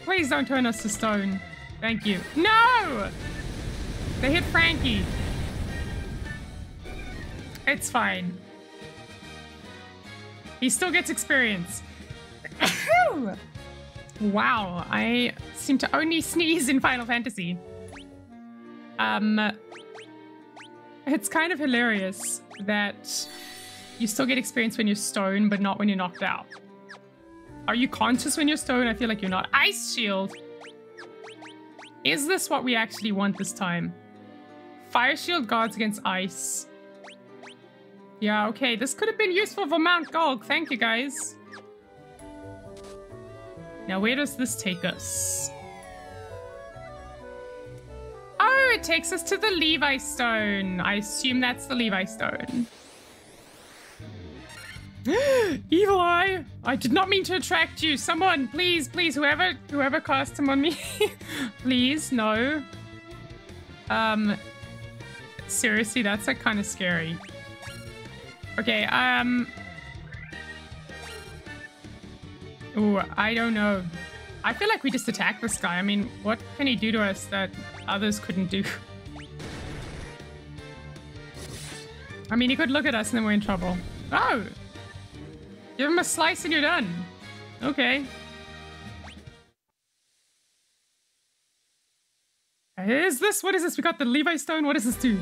Please don't turn us to stone. Thank you. No! They hit Frankie. It's fine. He still gets experience. Wow, I seem to only sneeze in Final Fantasy. It's kind of hilarious that you still get experience when you're stoned, but not when you're knocked out. Are you conscious when you're stoned? I feel like you're not. Ice shield. Is this what we actually want this time? Fire shield guards against ice. Yeah, okay. This could have been useful for Mount Gulg. Thank you, guys. Now, where does this take us? Oh, it takes us to the Levi Stone. I assume that's the Levi Stone. Evil Eye! I did not mean to attract you. Someone, please, please, whoever cast him on me. Please, no. Seriously, that's like kind of scary. Okay, ooh, I don't know. I feel like we just attacked this guy. I mean, what can he do to us that others couldn't do? I mean, he could look at us and then we're in trouble. Oh! Give him a slice and you're done. Okay. Is this? What is this? We got the Levi Stone. What does this do?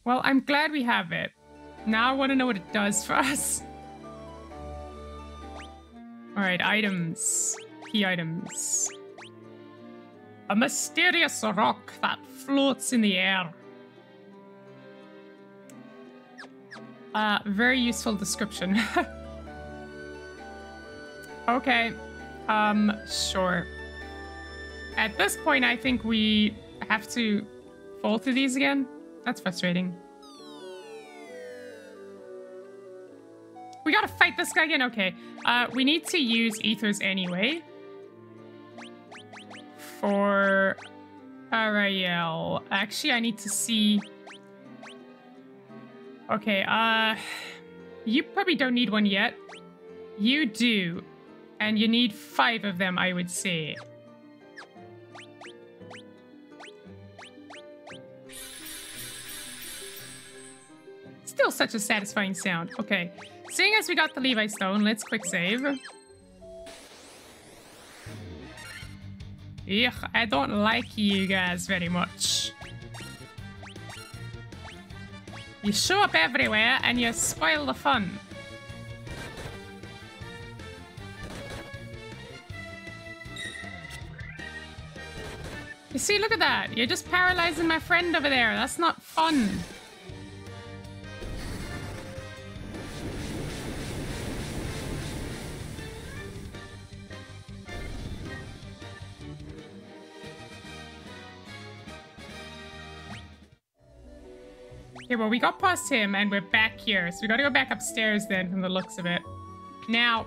Well, I'm glad we have it. Now I want to know what it does for us. Alright, items. Key items. A mysterious rock that floats in the air. Very useful description. Okay. Sure. At this point, I think we have to fall through these again. That's frustrating. We gotta fight this guy again? Okay. We need to use ethers anyway. For Arael. Actually, I need to see... Okay, you probably don't need one yet. You do. And you need 5 of them, I would say. Still such a satisfying sound. Okay. Seeing as we got the Levi Stone, let's quick save. Ugh, I don't like you guys very much. You show up everywhere and you spoil the fun. You see, look at that. You're just paralyzing my friend over there. That's not fun. Okay, well, we got past him and we're back here. So we gotta go back upstairs then from the looks of it. Now,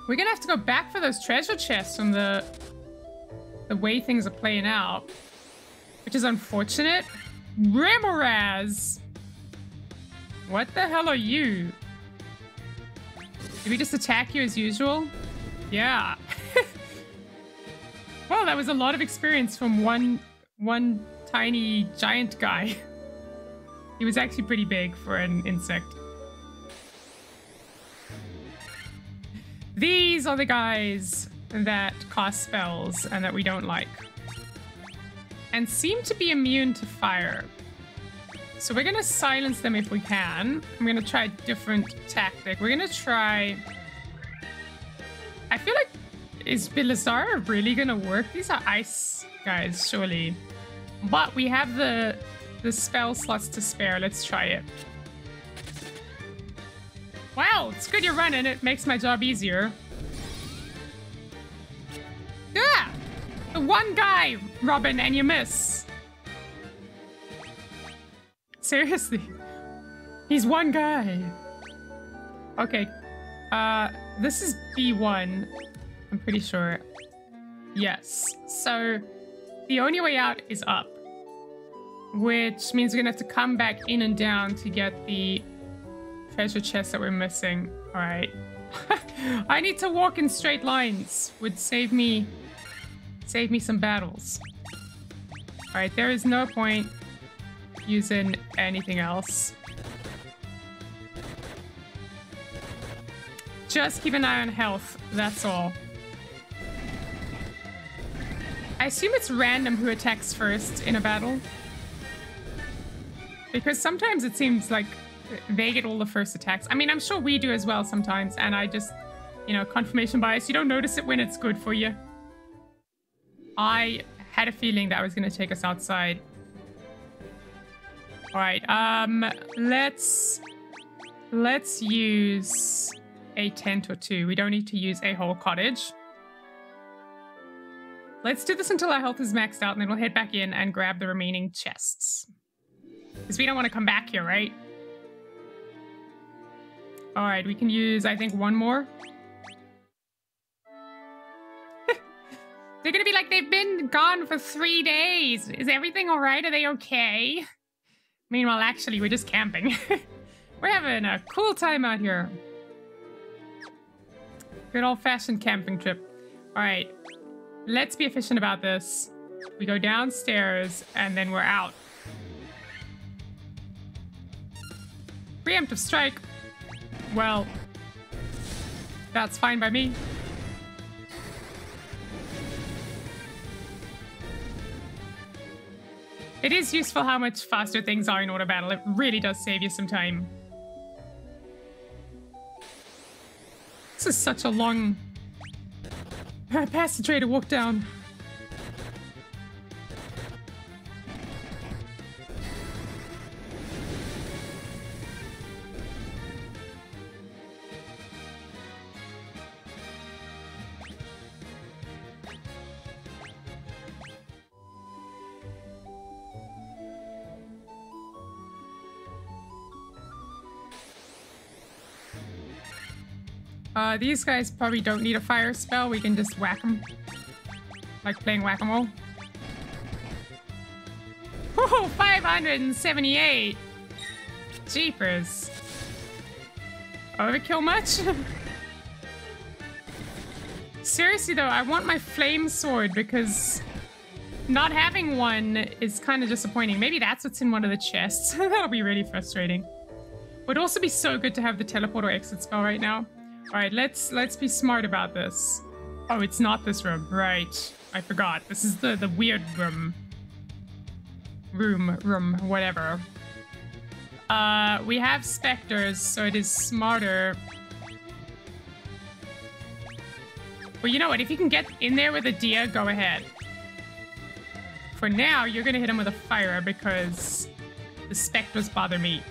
we're gonna have to go back for those treasure chests from the way things are playing out. Which is unfortunate. Remoraz! What the hell are you? Did we just attack you as usual? Yeah. Well, that was a lot of experience from one tiny giant guy. He was actually pretty big for an insect. These are the guys that cast spells and that we don't like. And seem to be immune to fire. So we're gonna silence them if we can. I'm gonna try a different tactic. We're gonna try... I feel like, is Bilazar really gonna work? These are ice guys, surely. But we have the spell slots to spare. Let's try it. Wow, it's good you're running. It makes my job easier. Yeah! The one guy, Robyn, and you miss. Seriously. He's one guy. Okay. This is B1. I'm pretty sure. Yes. So, the only way out is up. Which means we're gonna have to come back in and down to get the treasure chest that we're missing. Alright. I need to walk in straight lines. Would save me some battles. Alright, there is no point using anything else. Just keep an eye on health, that's all. I assume it's random who attacks first in a battle. Because sometimes it seems like they get all the first attacks. I mean, I'm sure we do as well sometimes, and I just, you know, confirmation bias. You don't notice it when it's good for you. I had a feeling that was going to take us outside. All right, let's use a tent or two. We don't need to use a whole cottage. Let's do this until our health is maxed out, and then we'll head back in and grab the remaining chests. Because we don't want to come back here, right? All right, we can use, I think, one more. They're going to be like, they've been gone for 3 days. Is everything all right? Are they okay? Meanwhile, actually, we're just camping. We're having a cool time out here. Good old-fashioned camping trip. All right, let's be efficient about this. We go downstairs, and then we're out. Preemptive strike. Well, that's fine by me. It is useful how much faster things are in auto battle. It really does save you some time. This is such a long passageway to walk down. These guys probably don't need a fire spell. We can just whack them. Like playing whack-a-mole. Whoa, 578! Jeepers. Overkill much? Seriously though, I want my flame sword because not having one is kind of disappointing. Maybe that's what's in one of the chests. That'll be really frustrating. Would also be so good to have the teleport or exit spell right now. Alright, let's be smart about this. Oh, it's not this room. Right. I forgot. This is the weird room. Room, whatever. We have specters, so it is smarter. Well, you know what? If you can get in there with a deer, go ahead. For now, you're gonna hit him with a fire because the specters bother me.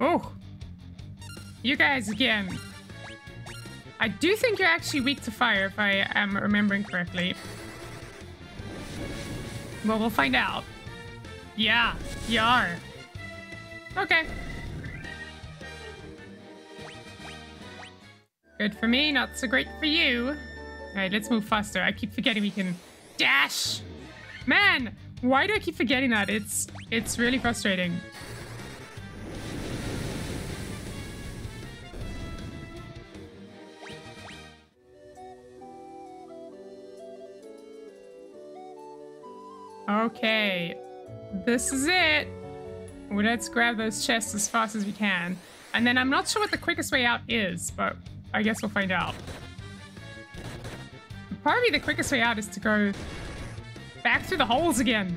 Oh, you guys again. I do think you're actually weak to fire, if I am remembering correctly. Well, we'll find out. Yeah, you are. Okay. Good for me, not so great for you. Alright, let's move faster. I keep forgetting we can dash. Man, why do I keep forgetting that? It's really frustrating. Okay, this is it. Well, let's grab those chests as fast as we can. And then I'm not sure what the quickest way out is, but I guess we'll find out. Probably the quickest way out is to go back through the holes again.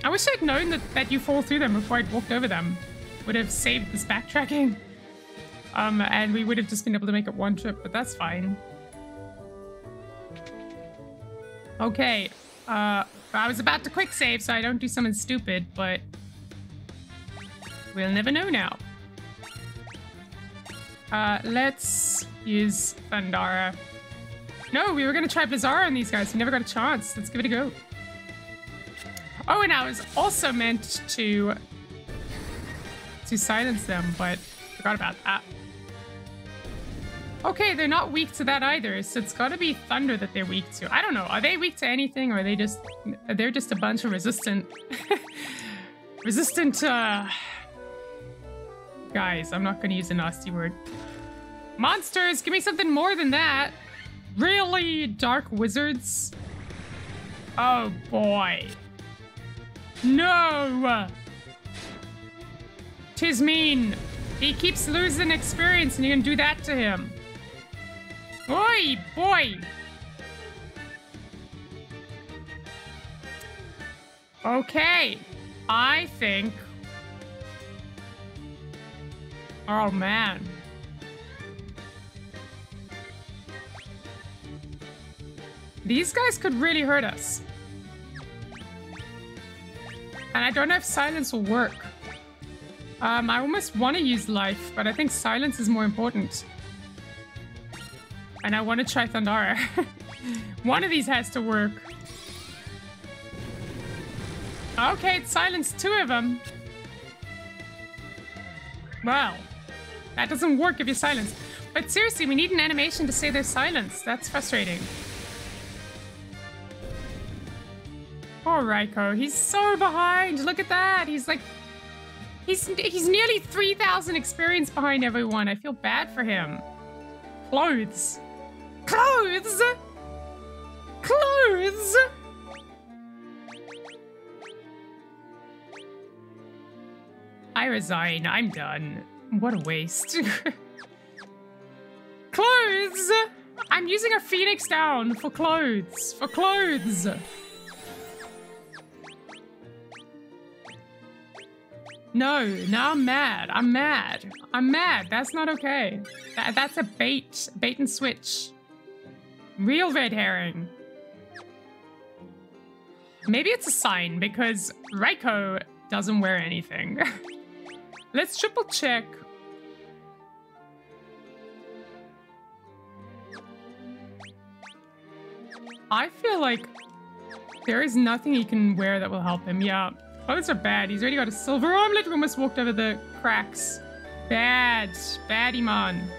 I wish I'd known that you fall through them before I'd walked over them. Would have saved this backtracking. And we would have just been able to make it one trip, but that's fine. Okay. I was about to quick save so I don't do something stupid, but we'll never know now. Let's use Thundara. No, we were gonna try Blizzara on these guys. We never got a chance. Let's give it a go. Oh, and I was also meant to silence them, but forgot about that. Okay, they're not weak to that either, so it's gotta be thunder that they're weak to. I don't know. Are they weak to anything, or are they're just a bunch of resistant guys? I'm not gonna use a nasty word. Monsters, give me something more than that. Really? Dark wizards? Oh boy. No! 'Tis mean. He keeps losing experience and you can do that to him. Oi, boy! Okay. I think... Oh, man. These guys could really hurt us. And I don't know if silence will work. I almost want to use life, but I think silence is more important. And I want to try Thundara. One of these has to work. Okay, it's silenced two of them. Well, that doesn't work if you're silenced. But seriously, we need an animation to say they're silenced. That's frustrating. Poor Ryco. He's so behind. Look at that. He's like... He's nearly 3,000 experience behind everyone. I feel bad for him. Clothes. Clothes! Clothes! I resign. I'm done. What a waste. Clothes! I'm using a phoenix down for clothes. For clothes. No, now I'm mad. I'm mad. I'm mad. That's not okay. That's a bait and switch. Real red herring. Maybe it's a sign because Ryco doesn't wear anything. Let's triple check. I feel like there is nothing he can wear that will help him. Yeah. Clothes are bad. He's already got a silver armlet. We almost walked over the cracks. Bad. Bad, Iman.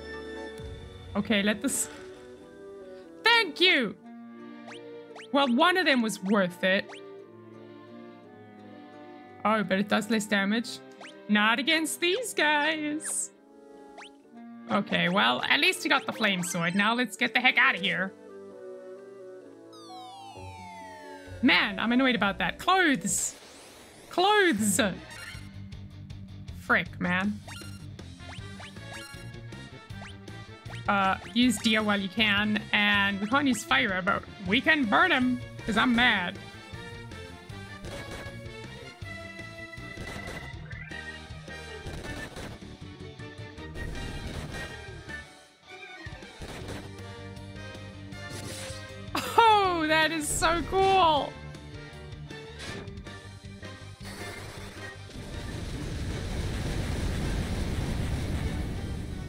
Okay, let this... Thank you! Well, one of them was worth it. Oh, but it does less damage. Not against these guys. Okay, well, at least we got the flame sword. Now let's get the heck out of here. Man, I'm annoyed about that. Clothes! Clothes! Frick, man. Use Dia while you can, and we can't use fire, but we can burn him, because I'm mad. Oh, that is so cool!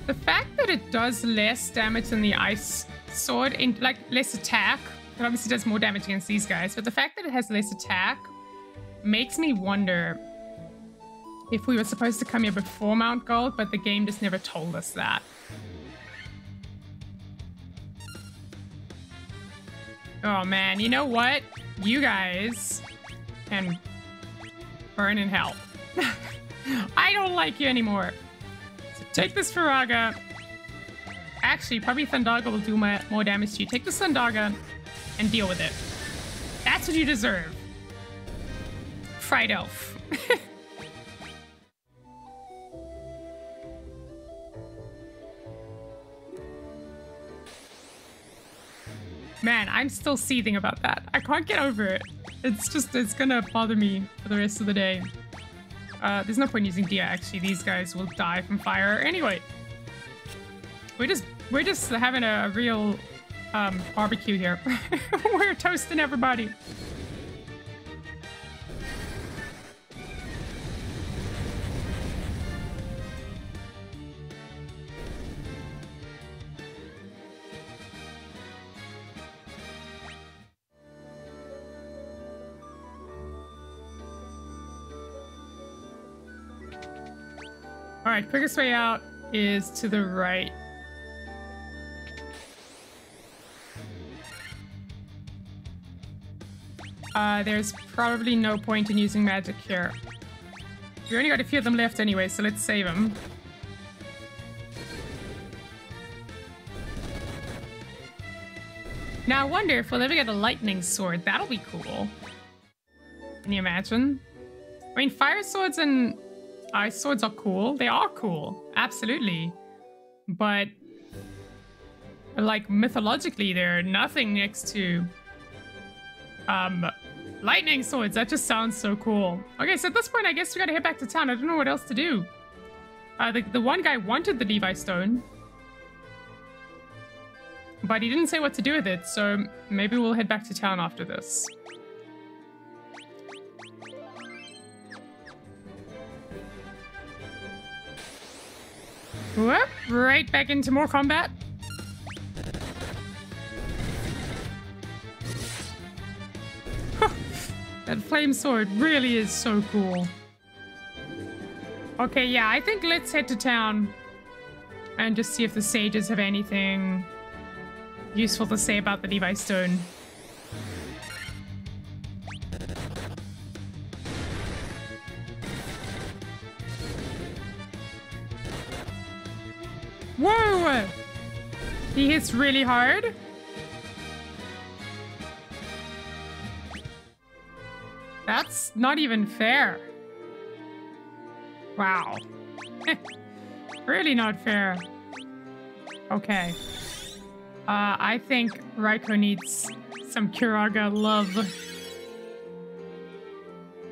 The fact that it does less damage than the ice sword, in like less attack, it obviously does more damage against these guys, but the fact that it has less attack makes me wonder if we were supposed to come here before Mount Gold, but the game just never told us that. Oh man, you know what? You guys can burn in hell. I don't like you anymore. So take this Firaga. Actually, probably Thundaga will do more damage to you. Take the Thundaga and deal with it. That's what you deserve. Fried elf. Man, I'm still seething about that. I can't get over it. It's gonna bother me for the rest of the day. There's no point using Dia, actually. These guys will die from fire. Anyway. We're just having a real barbecue here. We're toasting everybody. All right, quickest way out is to the right. There's probably no point in using magic here. We only got a few of them left anyway, so let's save them. Now I wonder if we'll ever get a lightning sword. That'll be cool. Can you imagine? I mean, fire swords and ice swords are cool. They are cool. Absolutely. But, like, mythologically, they're nothing next to lightning swords. That just sounds so cool. Okay, so at this point, I guess we gotta head back to town. I don't know what else to do. The one guy wanted the Levi Stone, but he didn't say what to do with it, so maybe we'll head back to town after this. Whoop, right back into more combat. That flame sword really is so cool. Okay, yeah, I think let's head to town and just see if the sages have anything useful to say about the Levi Stone. Whoa! He hits really hard. That's not even fair. Wow. Really not fair. Okay. I think Ryco needs some Curaga love.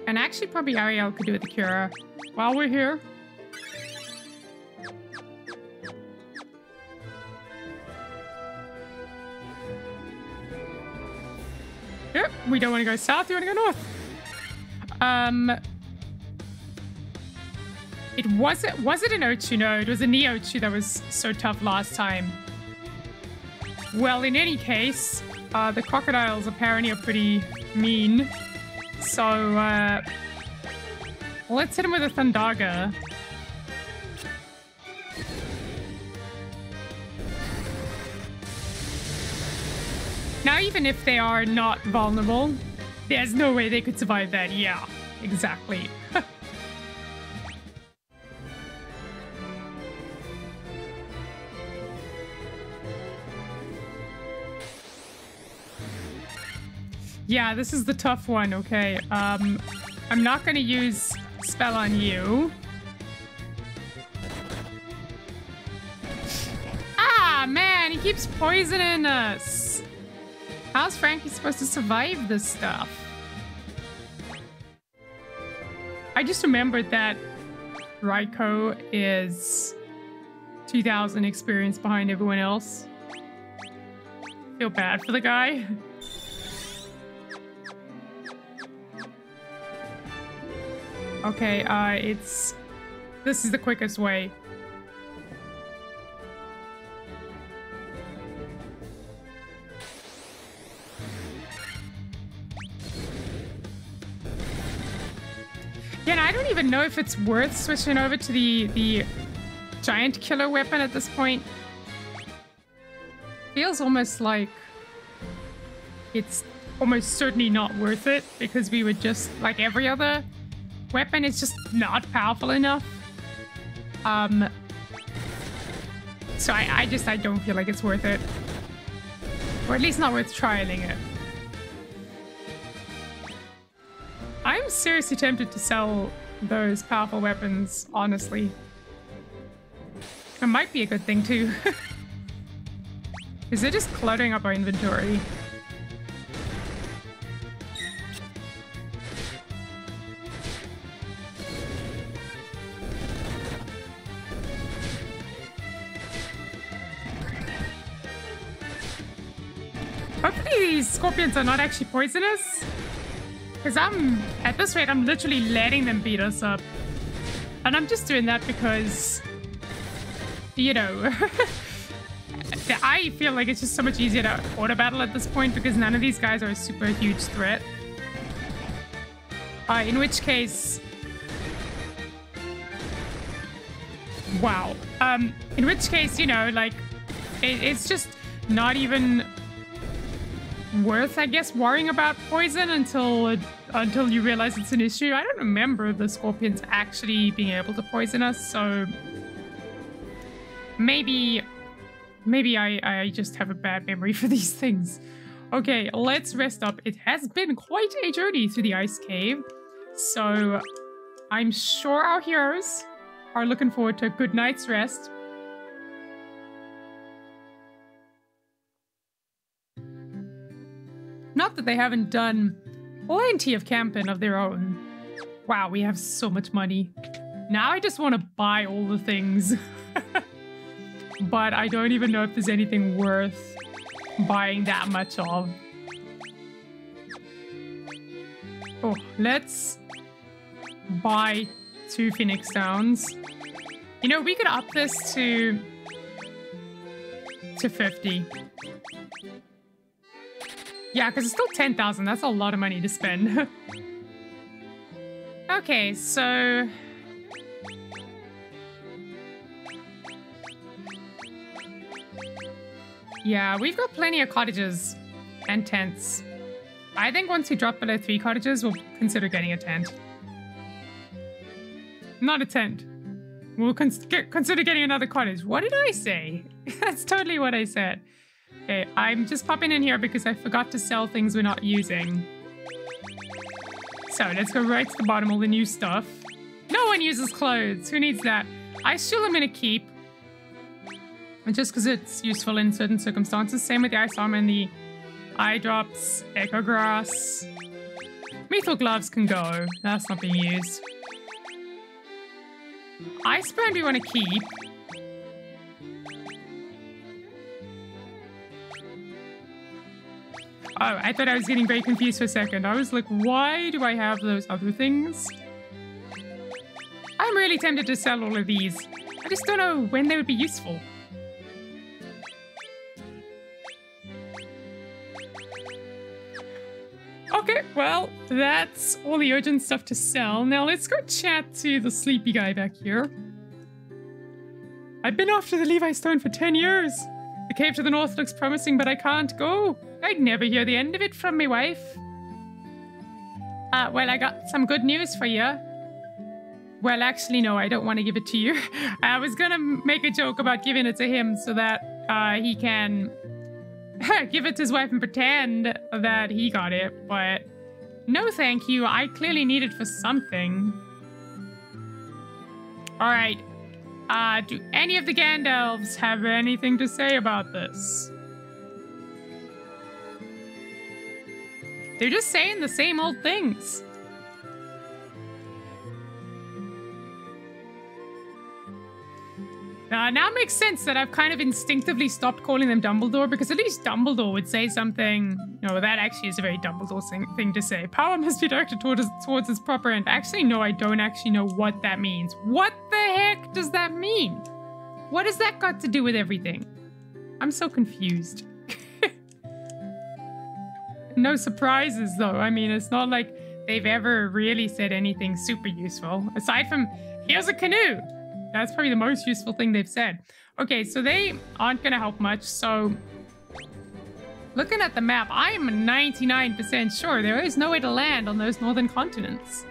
And actually probably Arael could do with the Cura while we're here. Yep, we don't want to go south, we want to go north. Was it an Ochu? No, it was a Neochu that was so tough last time. Well, in any case, the crocodiles apparently are pretty mean. So, let's hit him with a Thundaga. Now, even if they are not vulnerable, there's no way they could survive that. Yeah, exactly. Yeah, this is the tough one, okay. I'm not gonna use spell on you. Ah, man, he keeps poisoning us. How's Frankie supposed to survive this stuff? I just remembered that Ryco is 2,000 experience behind everyone else. Feel bad for the guy. Okay, this is the quickest way. Yeah, and I don't even know if it's worth switching over to the giant killer weapon at this point. Feels almost like it's almost certainly not worth it because we would just, like every other weapon, it's just not powerful enough. So I don't feel like it's worth it. Or at least not worth trialing it. I'm seriously tempted to sell those powerful weapons, honestly. It might be a good thing too. Is it just cluttering up our inventory? Hopefully these scorpions are not actually poisonous. Because at this rate, I'm literally letting them beat us up. And I'm just doing that because, you know, I feel like it's just so much easier to auto battle at this point because none of these guys are a super huge threat. In which case... Wow. In which case, you know, like, it's just not even worth, I guess, worrying about poison until you realize it's an issue. I don't remember the scorpions actually being able to poison us, so maybe I just have a bad memory for these things. Okay, let's rest up. It has been quite a journey through the ice cave, so I'm sure our heroes are looking forward to a good night's rest. Not that they haven't done plenty of camping of their own. Wow, we have so much money. Now I just want to buy all the things. But I don't even know if there's anything worth buying that much of. Oh, let's buy 2 Phoenix Downs. You know, we could up this to 50. Yeah, because it's still 10,000. That's a lot of money to spend. Okay, so... yeah, we've got plenty of cottages and tents. I think once we drop below 3 cottages, we'll consider getting a tent. Not a tent. We'll consider getting another cottage. What did I say? That's totally what I said. Okay, I'm just popping in here because I forgot to sell things we're not using. So let's go right to the bottom, all the new stuff. No one uses clothes. Who needs that? I still am going to keep. Just because it's useful in certain circumstances. Same with the ice armor and the eye drops, echo grass. Lethal gloves can go. That's not being used. Ice brand we want to keep. Oh, I thought I was getting very confused for a second. I was like, why do I have those other things? I'm really tempted to sell all of these. I just don't know when they would be useful. Okay, well, that's all the urgent stuff to sell. Now let's go chat to the sleepy guy back here. I've been after the Levi Stone for 10 years. The cave to the north looks promising, but I can't go. I'd never hear the end of it from my wife. Well, I got some good news for you. Well, actually, no, I don't want to give it to you. I was gonna make a joke about giving it to him so that he can give it to his wife and pretend that he got it, but no thank you. I clearly need it for something. Alright. Do any of the Gandalfs have anything to say about this? They're just saying the same old things. Now it makes sense that I've kind of instinctively stopped calling them Dumbledore, because at least Dumbledore would say something. No, that actually is a very Dumbledore thing to say. Power must be directed towards its proper end. Actually, no, I don't actually know what that means. What the heck does that mean? What has that got to do with everything? I'm so confused. No surprises, though. I mean, it's not like they've ever really said anything super useful. Aside from, here's a canoe. That's probably the most useful thing they've said. Okay, so they aren't going to help much, so Looking at the map, I am 99% sure there is no way to land on those northern continents.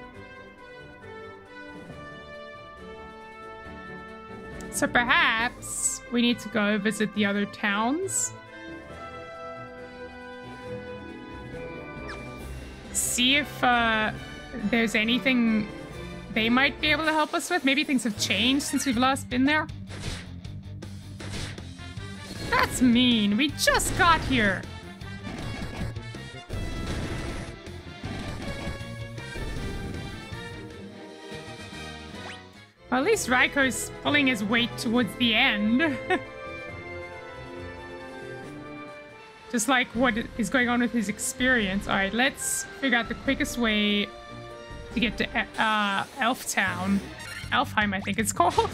So perhaps we need to go visit the other towns. See if there's anything they might be able to help us with. Maybe things have changed since we've last been there. That's mean. We just got here. Well, at least Ryco's pulling his weight towards the end. Just like what is going on with his experience. All right, let's figure out the quickest way to get to Elf Town. Elfheim, I think it's called.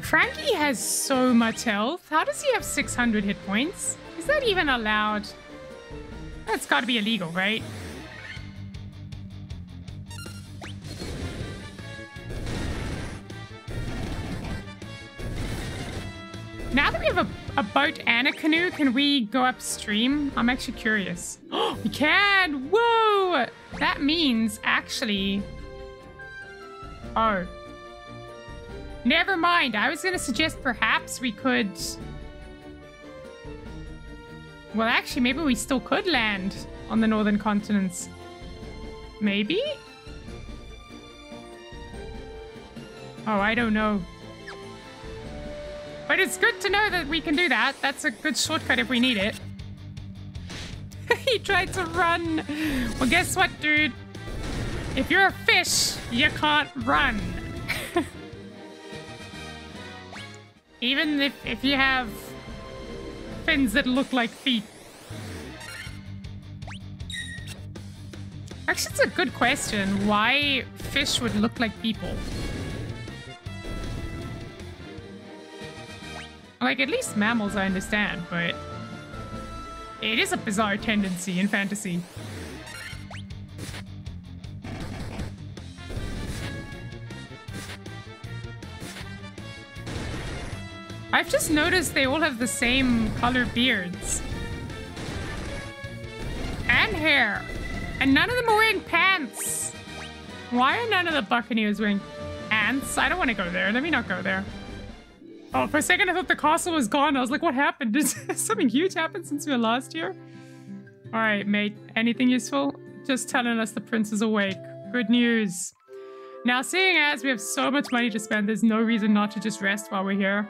Frankie has so much health. How does he have 600 hit points? Is that even allowed? That's got to be illegal, right? Now that we have a boat and a canoe, can we go upstream? I'm actually curious. Oh, we can! Whoa! That means, actually... Oh. Never mind. I was going to suggest perhaps we could... Well, actually, maybe we still could land on the northern continents. Maybe? Oh, I don't know. But it's good to know that we can do that. That's a good shortcut if we need it. He tried to run. Well, guess what, dude? If you're a fish, you can't run. Even if you have fins that look like feet. Actually, it's a good question. Why fish would look like people? Like, at least mammals I understand, but it is a bizarre tendency in fantasy. I've just noticed they all have the same color beards. And hair. And none of them are wearing pants. Why are none of the Buccaneers wearing pants? I don't want to go there. Let me not go there. Oh, for a second I thought the castle was gone. I was like, what happened? Did something huge happen since we were last here? Alright, mate. Anything useful? Just telling us the prince is awake. Good news. Now, seeing as we have so much money to spend, there's no reason not to just rest while we're here.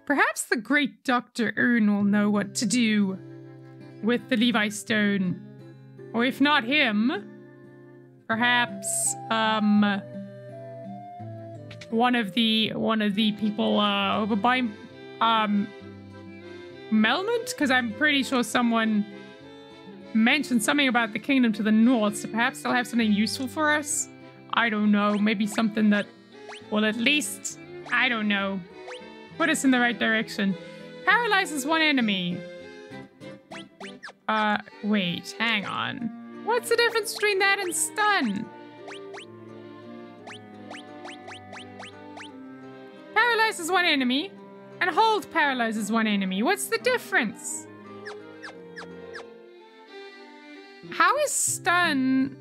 Perhaps the great Dr. Ern will know what to do with the Levi Stone. Or if not him, perhaps one of the people over by Melmont, because I'm pretty sure someone mentioned something about the kingdom to the north, so perhaps they'll have something useful for us. I don't know, maybe something that will at least, I don't know, put us in the right direction. Paralyzes one enemy. Wait, hang on. What's the difference between that and stun? Paralyzes one enemy, and hold paralyzes one enemy. What's the difference? How is stun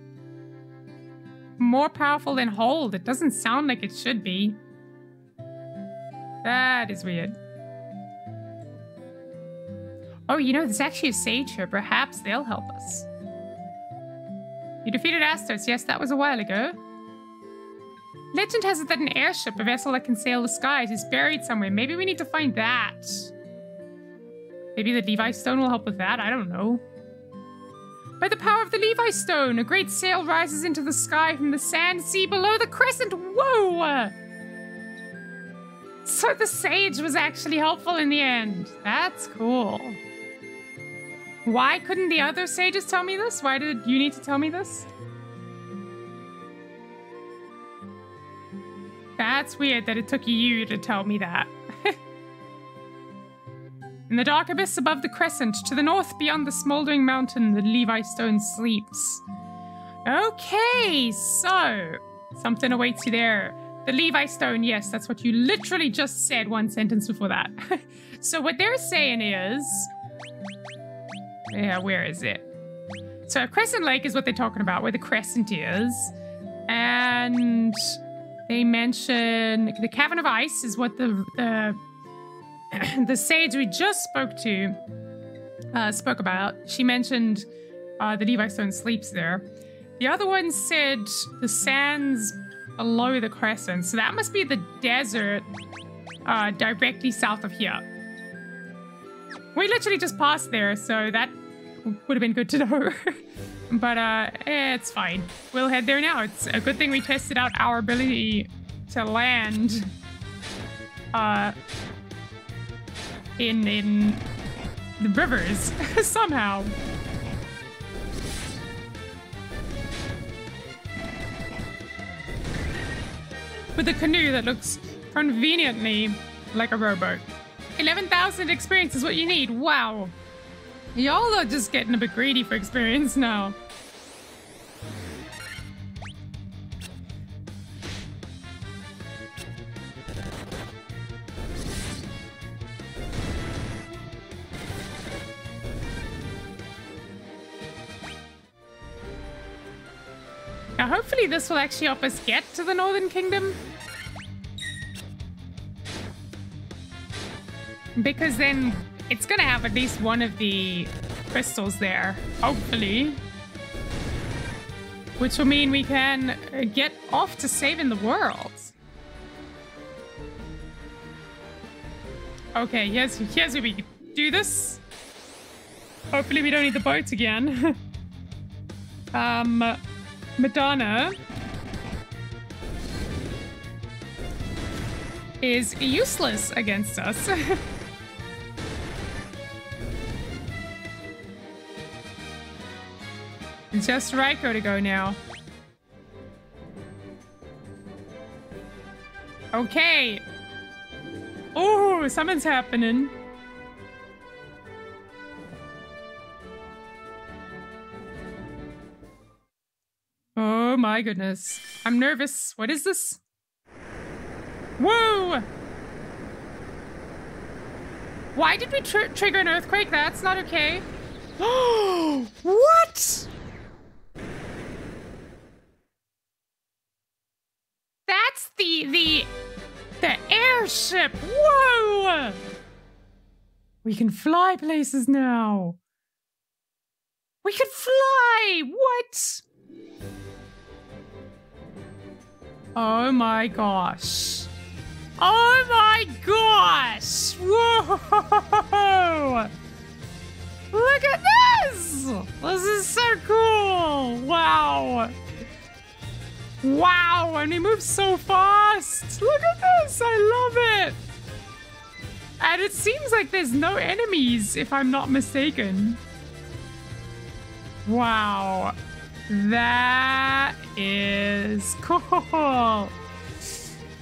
more powerful than hold? It doesn't sound like it should be. That is weird. Oh, you know, there's actually a sage here. Perhaps they'll help us. You defeated Astos. Yes, that was a while ago. Legend has it that an airship, a vessel that can sail the skies, is buried somewhere. Maybe we need to find that. Maybe the Levi Stone will help with that. I don't know. By the power of the Levi Stone, a great sail rises into the sky from the sand sea below the crescent. Whoa! So the sage was actually helpful in the end. That's cool. Why couldn't the other sages tell me this? Why did you need to tell me this? That's weird that it took you to tell me that. In the dark abyss above the crescent, to the north beyond the smoldering mountain, the Levi stone sleeps. Okay, so something awaits you there. The Levi stone, yes, that's what you literally just said one sentence before that. So what they're saying is... Yeah, where is it? So Crescent Lake is what they're talking about, where the crescent is. And they mention the Cavern of Ice is what the sage we just spoke about. She mentioned the Levi Stone sleeps there. The other one said the sands below the crescent. So that must be the desert directly south of here. We literally just passed there, so that would have been good to know. But it's fine. We'll head there now. It's a good thing we tested out our ability to land in the rivers somehow. With a canoe that looks conveniently like a rowboat. 11,000 experience is what you need. Wow. Y'all are just getting a bit greedy for experience now. Now, hopefully this will actually help us get to the Northern Kingdom. Because then it's gonna have at least one of the crystals there, hopefully. Which will mean we can get off to saving the world. Okay, here's where we do this. Hopefully we don't need the boat again. Madonna is useless against us. It's just Ryco to go now. Okay. Oh, something's happening. Oh my goodness. I'm nervous. What is this? Whoa! Why did we trigger an earthquake? That's not okay. Oh, what? That's the airship. Whoa! We can fly places now. We can fly. What? Oh my gosh. Oh my gosh. Whoa! Look at this. This is so cool. Wow. Wow, and he moves so fast. Look at this. I love it. And it seems like there's no enemies, if I'm not mistaken. Wow. That is cool.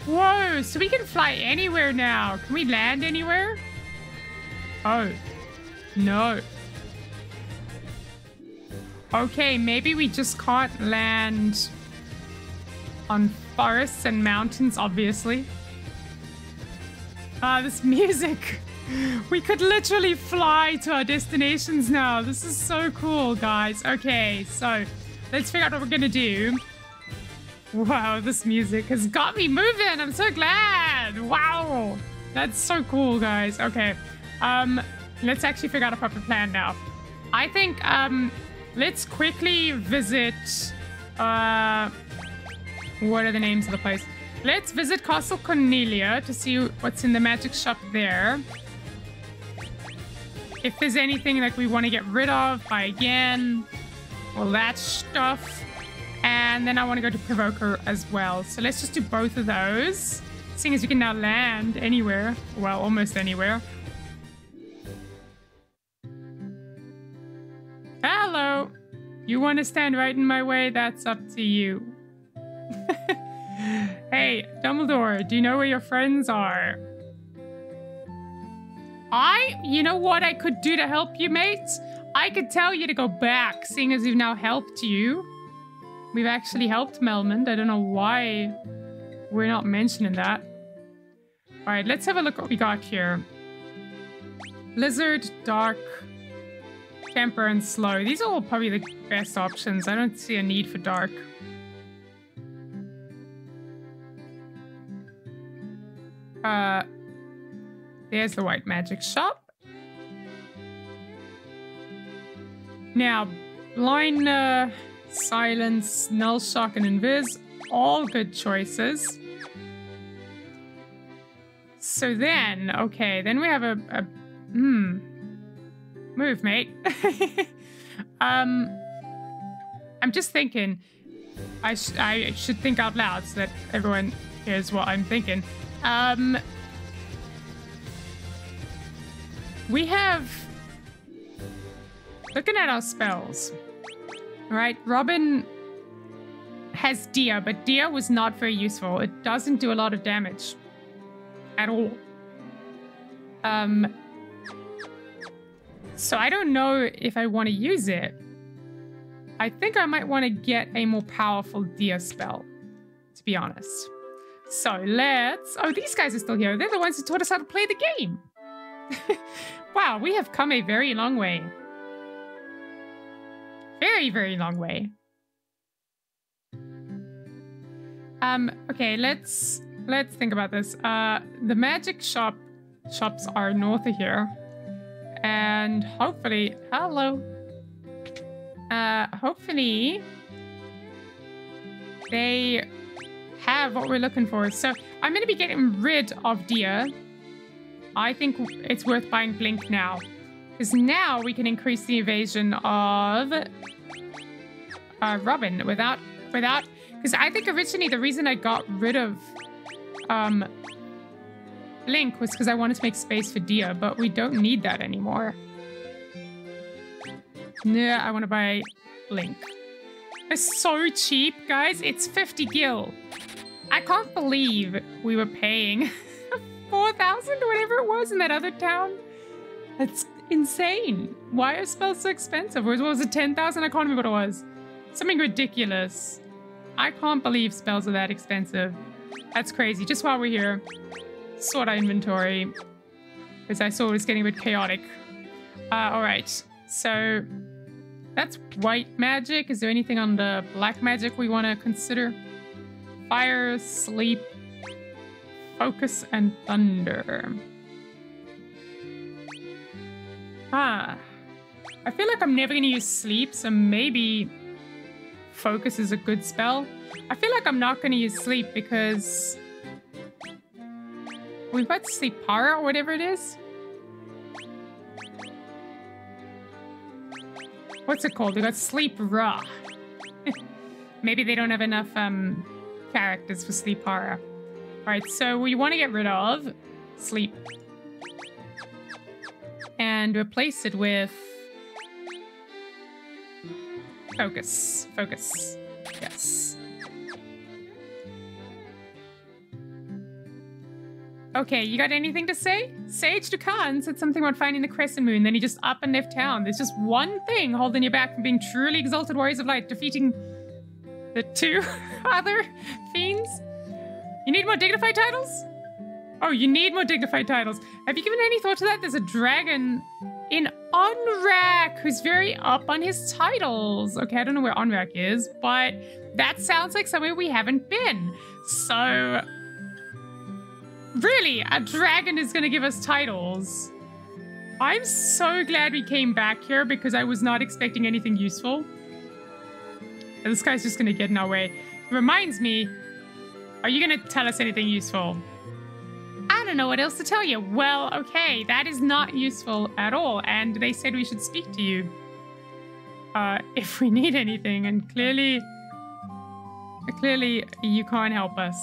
Whoa, so we can fly anywhere now. Can we land anywhere? Oh, no. Okay, maybe we just can't land on forests and mountains, obviously. Ah, this music. We could literally fly to our destinations now. This is so cool, guys. Okay, so let's figure out what we're gonna do. Wow, this music has got me moving. I'm so glad. Wow. That's so cool, guys. Okay. Let's actually figure out a proper plan now. I think, let's quickly visit, what are the names of the place? Let's visit Castle Cornelia to see what's in the magic shop there. If there's anything like we want to get rid of, buy again. All that stuff. And then I want to go to Provoker as well. So let's just do both of those. Seeing as we can now land anywhere. Well, almost anywhere. Hello. You want to stand right in my way? That's up to you. Hey, Dumbledore, do you know where your friends are? You know what I could do to help you, mate? I could tell you to go back, seeing as we've now helped you. We've actually helped Melmond. I don't know why we're not mentioning that. All right, let's have a look what we got here. Blizzard, Dark, Temper, and Slow. These are all probably the best options. I don't see a need for Dark. There's the White Magic Shop. Now, Blind, Silence, Null Shock, and Invis. All good choices. So then, okay, then we have a move, mate. I'm just thinking, I should think out loud so that everyone hears what I'm thinking. We have, looking at our spells, all right, Robyn has Dia, but Dia was not very useful. It doesn't do a lot of damage at all. So I don't know if I want to use it. I think I might want to get a more powerful Dia spell, to be honest. So let's... Oh, these guys are still here. They're the ones who taught us how to play the game. Wow, we have come a very long way. Very, very long way. Okay, let's think about this. The magic shops are north of here. And hopefully... Hello. Hopefully they have what we're looking for. So I'm going to be getting rid of Dia. I think it's worth buying Blink now, because now we can increase the evasion of Robyn without, because I think originally the reason I got rid of Blink was because I wanted to make space for Dia, but we don't need that anymore. Yeah, I want to buy Blink. It's so cheap, guys. It's 50 gil. I can't believe we were paying 4,000 or whatever it was in that other town. That's insane. Why are spells so expensive? Or was it 10,000? I can't remember what it was. Something ridiculous. I can't believe spells are that expensive. That's crazy. Just while we're here, sort our inventory, because I saw it was getting a bit chaotic. All right. So that's white magic. Is there anything on the black magic we want to consider? Fire, sleep, focus, and thunder. I feel like I'm never going to use sleep, so maybe focus is a good spell. I feel like I'm not going to use sleep because we've got sleep para or whatever it is. What's it called? We got sleep raw. Maybe they don't have enough characters for sleep para. Right, so we want to get rid of sleep and replace it with focus. Focus. Yes. Okay, you got anything to say? Sage Dukan said something about finding the Crescent Moon, then he just up and left town. There's just one thing holding you back from being truly exalted warriors of light, defeating the two other fiends. You need more dignified titles? Oh, you need more dignified titles. Have you given any thought to that? There's a dragon in Onrak who's very up on his titles. Okay, I don't know where Onrak is, but that sounds like somewhere we haven't been. So, really, a dragon is going to give us titles. I'm so glad we came back here because I was not expecting anything useful. And this guy's just going to get in our way. It reminds me, are you going to tell us anything useful? I don't know what else to tell you. Well, okay, that is not useful at all. And they said we should speak to you if we need anything. And clearly you can't help us.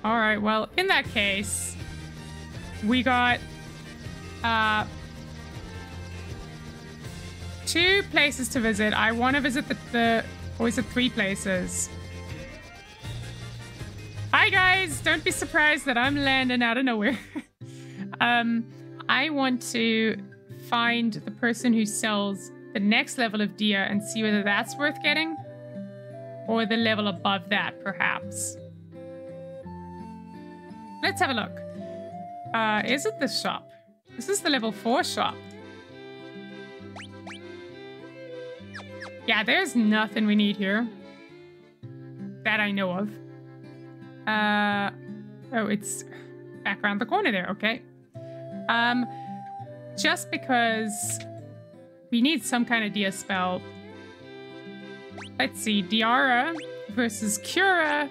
All right, well, in that case, we got 2 places to visit. I want to visit or is it 3 places? Hi guys, don't be surprised that I'm landing out of nowhere. I want to find the person who sells the next level of deer and see whether that's worth getting. Or the level above that, perhaps. Let's have a look. Is it this shop? This is the level 4 shop. Yeah, there's nothing we need here. That I know of. Oh, it's back around the corner there. Okay. Just because we need some kind of deer spell. Let's see. Diara versus Cura,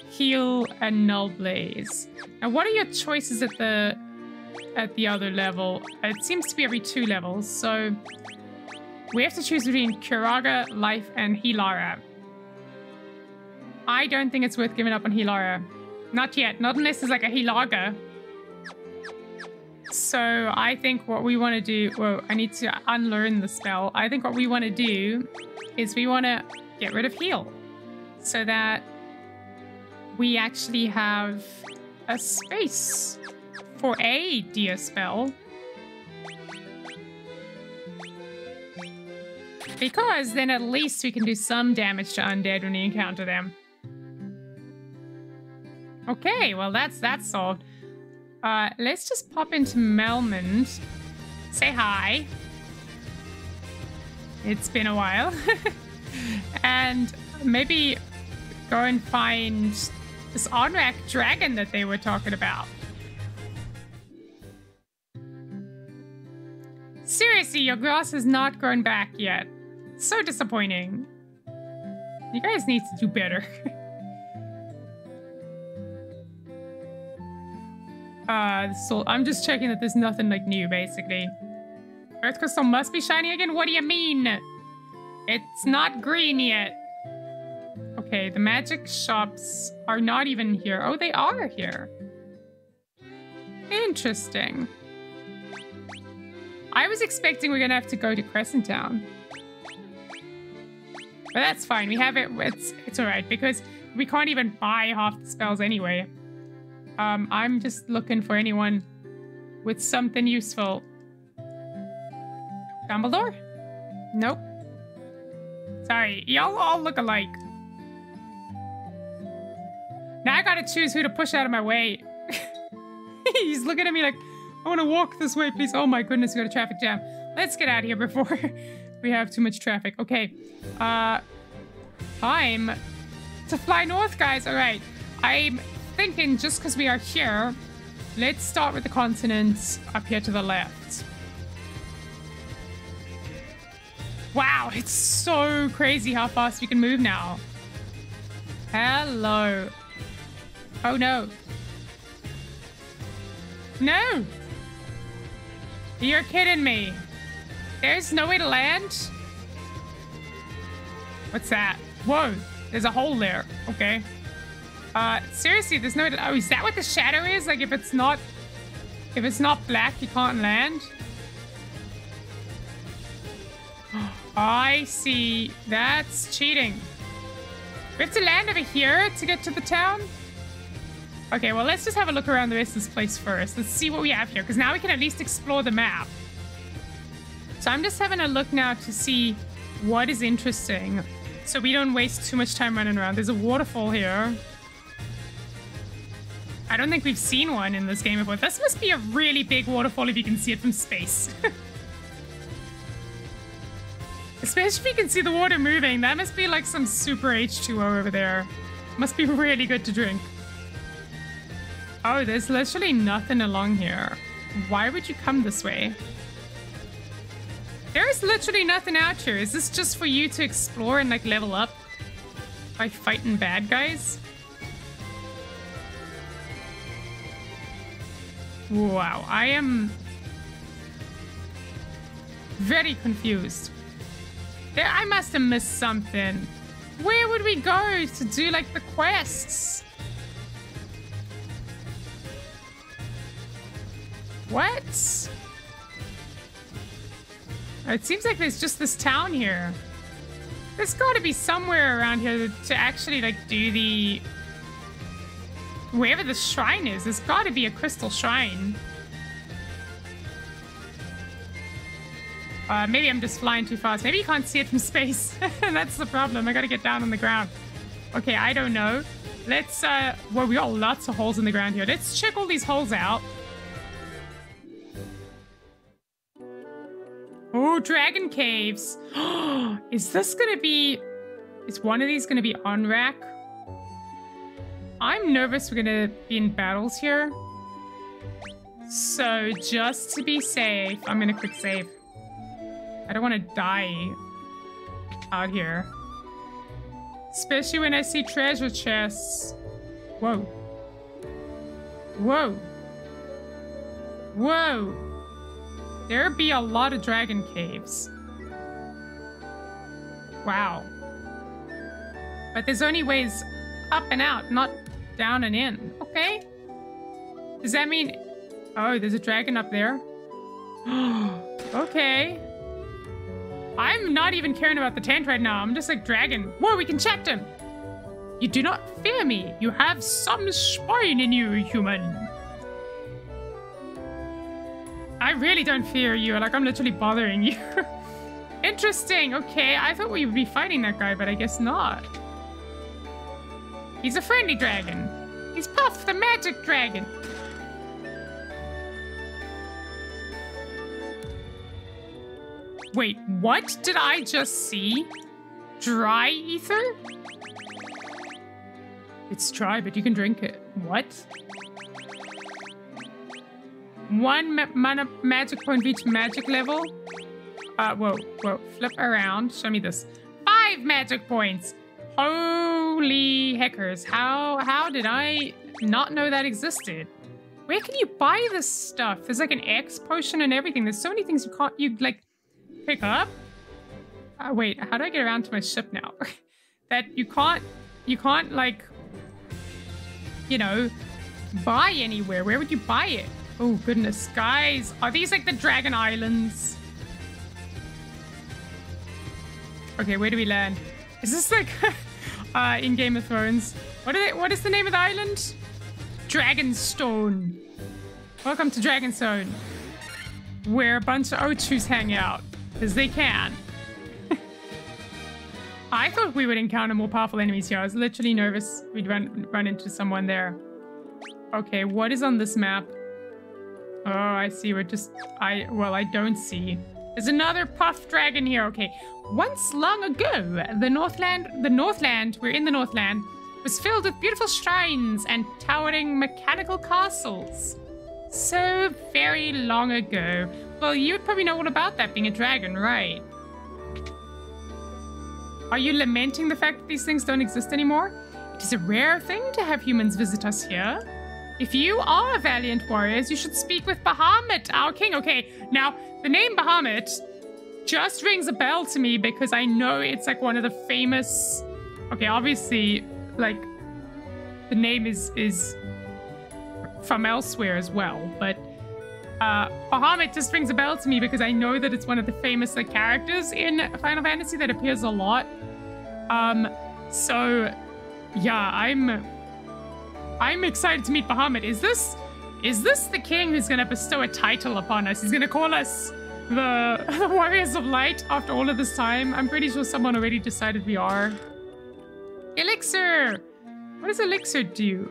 Heal, and Null Blaze. Now, what are your choices at the other level? It seems to be every 2 levels, so we have to choose between Curaga, Life, and Hilara. I don't think it's worth giving up on Hilara. Not yet. Not unless there's like a Hilaga. So I think what we want to do... Whoa, I need to unlearn the spell. I think what we want to do is we want to get rid of Heal. So that we actually have a space for a deer spell. Because then at least we can do some damage to undead when we encounter them. Okay, well that's solved. Let's just pop into Melmond. Say hi. It's been a while. And maybe go and find this Onrak dragon that they were talking about. Seriously, your grass has not grown back yet. So disappointing. You guys need to do better. So I'm just checking that there's nothing like new, basically. Earth crystal must be shiny again? What do you mean? It's not green yet. Okay, the magic shops are not even here. Oh, they are here. Interesting. I was expecting we're gonna have to go to Crescent Town. But that's fine. We have it. It's alright because we can't even buy half the spells anyway. I'm just looking for anyone with something useful. Dumbledore? Nope. Sorry, y'all all look alike. Now I gotta choose who to push out of my way. He's looking at me like, I want to walk this way, please. Oh my goodness, we got a traffic jam. Let's get out of here before we have too much traffic. Okay. Time to fly north, guys. All right. I'm thinking just because we are here, let's start with the continent up here to the left. Wow, it's so crazy how fast we can move now. Hello. Oh no. No. You're kidding me. There's no way to land? What's that? Whoa, there's a hole there. Okay. Seriously, there's no way to... Oh, is that what the shadow is? Like, if it's not black, you can't land? I see. That's cheating. We have to land over here to get to the town? Okay, well, let's just have a look around the rest of this place first. Let's see what we have here, because now we can at least explore the map. So I'm just having a look now to see what is interesting, so we don't waste too much time running around. There's a waterfall here. I don't think we've seen one in this game before. This must be a really big waterfall if you can see it from space. Especially if you can see the water moving. That must be like some super H2O over there. Must be really good to drink. Oh, there's literally nothing along here. Why would you come this way? There is literally nothing out here. Is this just for you to explore and like level up by fighting bad guys? Wow, I am very confused. I must have missed something. Where would we go to do like the quests? What? It seems like there's just this town here. There's got to be somewhere around here to actually like do the... Wherever the shrine is, there's got to be a crystal shrine. Maybe I'm just flying too fast. Maybe you can't see it from space. That's the problem. I gotta get down on the ground. Okay, I don't know. Let's, well, we got lots of holes in the ground here. Let's check all these holes out. Oh, dragon caves. Is this gonna be... Is one of these gonna be on rack? I'm nervous we're gonna be in battles here. So, just to be safe, I'm gonna quick save. I don't want to die out here. Especially when I see treasure chests. Whoa. Whoa. Whoa. There'd be a lot of dragon caves. Wow. But there's only ways up and out, not down and in. Okay. Does that mean... Oh, there's a dragon up there. Okay. I'm not even caring about the tent right now. I'm just like, dragon. Whoa, we can chat him. You do not fear me. You have some spine in you, human. I really don't fear you. Like, I'm literally bothering you. Interesting. Okay, I thought we would be fighting that guy, but I guess not. He's a friendly dragon. He's Puff, the magic dragon. Wait, what did I just see? Dry ether? It's dry, but you can drink it. What? 1 mana magic point reach magic level? Whoa. Flip around. Show me this. 5 magic points. Holy heckers. How did I not know that existed? Where can you buy this stuff? There's like an X potion and everything. There's so many things you like pick up. Wait, how do I get around to my ship now? That you can't like, you know, buy anywhere. Where would you buy it? Oh goodness, guys, are these like the Dragon Islands? Okay, where do we land? Is this like in Game of Thrones? What is the name of the island? Dragonstone. Welcome to Dragonstone, where a bunch of Ochus hang out. Because they can. I thought we would encounter more powerful enemies here. I was literally nervous we'd run into someone there. Okay, what is on this map? Oh, I see. Well, I don't see. There's another puff dragon here. Okay. Once long ago, the Northland, we're in the Northland, was filled with beautiful shrines and towering mechanical castles. So very long ago. Well, you'd probably know all about that, being a dragon, right? Are you lamenting the fact that these things don't exist anymore? It is a rare thing to have humans visit us here. If you are valiant warriors, you should speak with Bahamut, our king. Okay, now, the name Bahamut just rings a bell to me because I know it's like one of the famous... Okay, obviously, like, the name is from elsewhere as well, but Bahamut just rings a bell to me because I know that it's one of the famous like characters in Final Fantasy that appears a lot. So yeah, I'm excited to meet Bahamut. Is this the king who's gonna bestow a title upon us? He's gonna call us the Warriors of Light after all of this time? I'm pretty sure someone already decided we are. Elixir! What does elixir do?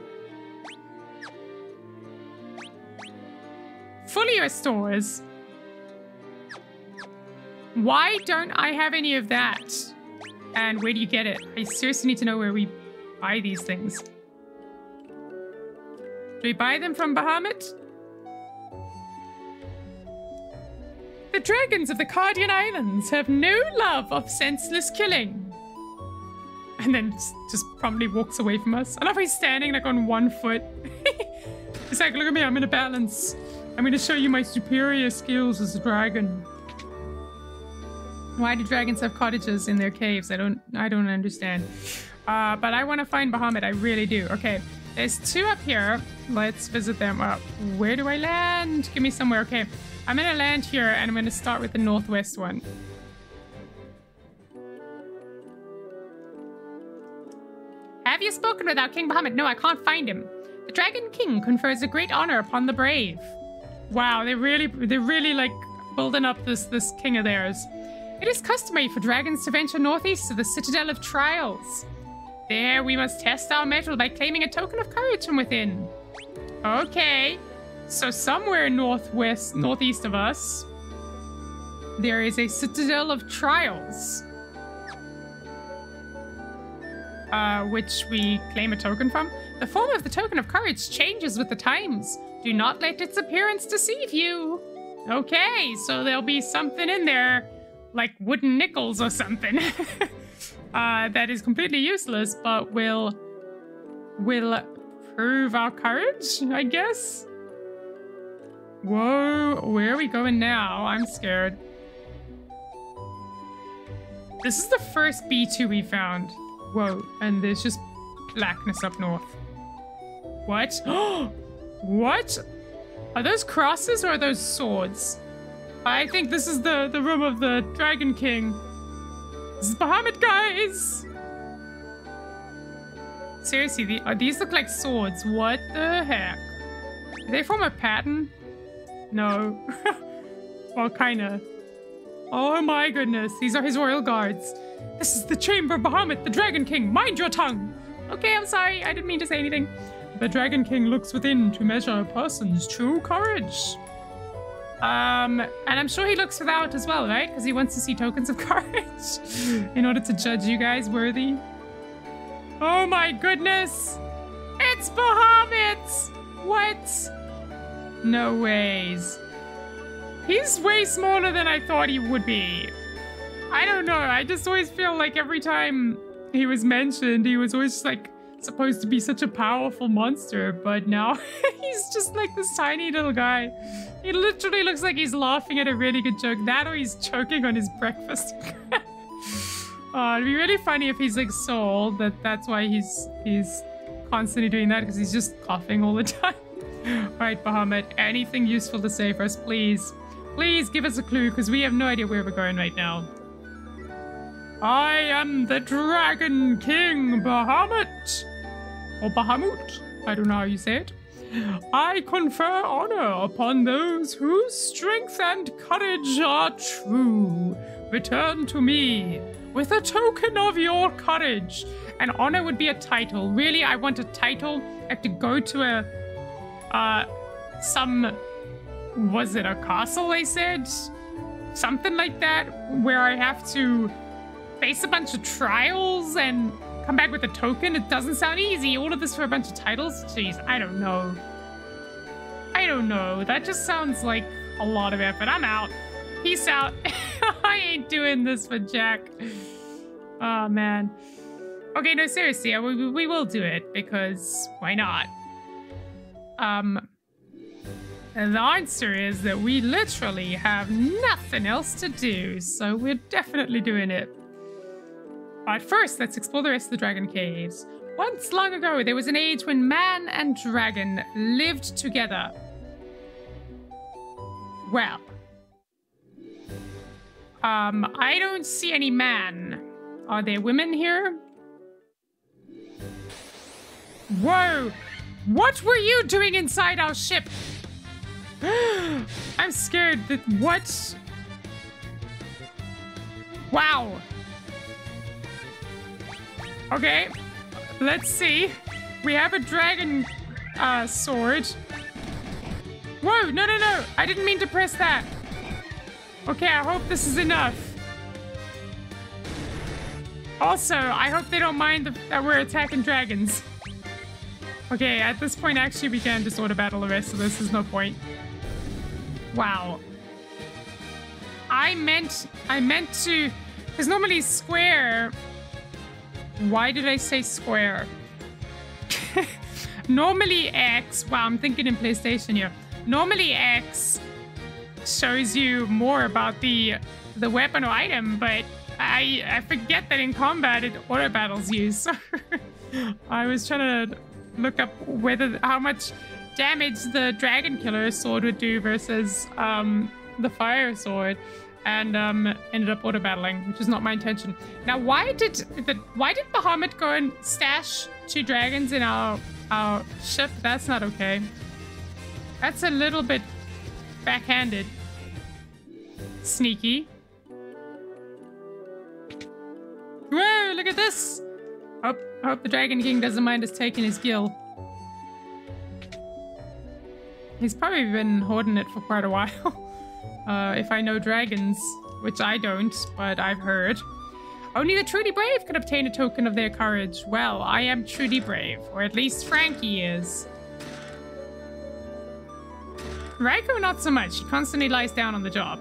Fully restores. Why don't I have any of that? And where do you get it? I seriously need to know where we buy these things. Do we buy them from Bahamut? The dragons of the Cardian Islands have no love of senseless killing. And then just promptly walks away from us. I love he's standing like on 1 foot. He's like, look at me, I'm in a balance. I'm going to show you my superior skills as a dragon. Why do dragons have cottages in their caves? I don't understand. But I want to find Bahamut. I really do. Okay, there's 2 up here. Let's visit them. Where do I land? Give me somewhere. Okay, I'm going to land here and I'm going to start with the northwest one. Have you spoken with our King Bahamut? No, I can't find him. The Dragon King confers a great honor upon the brave. Wow, they really like building up this king of theirs. It is customary for dragons to venture northeast to the Citadel of Trials. There we must test our mettle by claiming a token of courage from within. Okay, so somewhere northeast of us, there is a Citadel of Trials. Which we claim a token from. The form of the token of courage changes with the times. Do not let its appearance deceive you. Okay, so there'll be something in there, like wooden nickels or something, that is completely useless, but will prove our courage, I guess. Whoa, where are we going now? I'm scared. This is the first B2 we found. Whoa, and there's just blackness up north. What? What? Are those crosses or are those swords? I think this is the room of the Dragon King. This is Bahamut, guys! Seriously, these look like swords. What the heck? Do they form a pattern? No. Well, kinda. Oh my goodness, these are his royal guards. This is the chamber of Bahamut, the Dragon King. Mind your tongue. Okay, I'm sorry. I didn't mean to say anything. The Dragon King looks within to measure a person's true courage. And I'm sure he looks without as well, right? Because he wants to see tokens of courage in order to judge you guys worthy. Oh my goodness. It's Bahamut. What? No ways. He's way smaller than I thought he would be. I don't know. I just always feel like every time he was mentioned, he was always like supposed to be such a powerful monster, but now he's just like this tiny little guy. He literally looks like he's laughing at a really good joke. That or he's choking on his breakfast. It'd be really funny if he's like so old that's why he's constantly doing that, because he's just coughing all the time. All right, Bahamut, anything useful to say for us, please? Please give us a clue, because we have no idea where we're going right now. I am the Dragon King, Bahamut. Or Bahamut. I don't know how you say it. I confer honor upon those whose strength and courage are true. Return to me with a token of your courage. And honor would be a title. Really, I want a title. I have to go to was it a castle, they said? Something like that, where I have to face a bunch of trials and come back with a token. It doesn't sound easy. All of this for a bunch of titles? Jeez, I don't know. I don't know. That just sounds like a lot of effort. I'm out. Peace out. I ain't doing this for Jack. Oh, man. Okay, no, seriously, we will do it, because why not? And the answer is that we literally have nothing else to do, so we're definitely doing it. But first, let's explore the rest of the Dragon Caves. Once long ago, there was an age when man and dragon lived together. Well, I don't see any man. Are there women here? Whoa! What were you doing inside our ship? I'm scared that what? Wow. Okay, let's see. We have a dragon sword. Whoa, no, no, no. I didn't mean to press that. Okay, I hope this is enough. Also, I hope they don't mind that we're attacking dragons. Okay, at this point, actually, we can just auto battle the rest of this. There's no point. Wow. I meant to, because normally square. Why did I say square? Normally X, wow, I'm thinking in PlayStation here. Normally X shows you more about the weapon or item, but I forget that in combat it auto battles you. So I was trying to look up how much damage the Dragon Killer sword would do versus the Fire sword, and ended up auto battling, which is not my intention. Now, why did Bahamut go and stash 2 dragons in our ship? That's not okay. That's a little bit backhanded. Sneaky. Whoa, look at this! Hope the Dragon King doesn't mind us taking his gill. He's probably been hoarding it for quite a while. If I know dragons, which I don't, but I've heard. Only the truly brave can obtain a token of their courage. Well, I am truly brave, or at least Frankie is. Ryco, not so much. He constantly lies down on the job.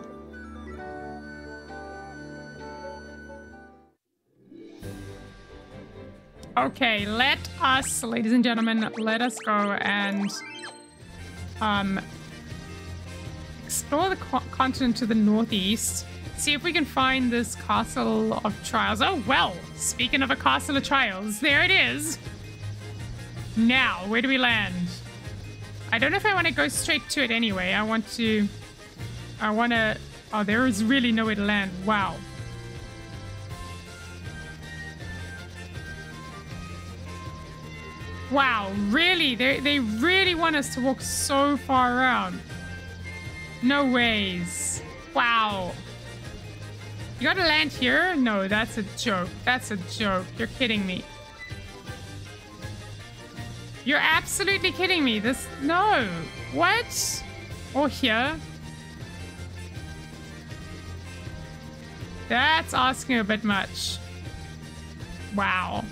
Okay, let us, ladies and gentlemen, let us go and explore the continent to the northeast. See if we can find this Castle of Trials. Oh, well, speaking of a Castle of Trials, there it is. Now, where do we land? I don't know if I want to go straight to it anyway. I want to, oh, there is really nowhere to land. Wow. Wow, really? They really want us to walk so far around. No ways. Wow. You gotta land here? No, that's a joke. That's a joke. You're kidding me. You're absolutely kidding me. This, no. What? Or here? That's asking a bit much. Wow.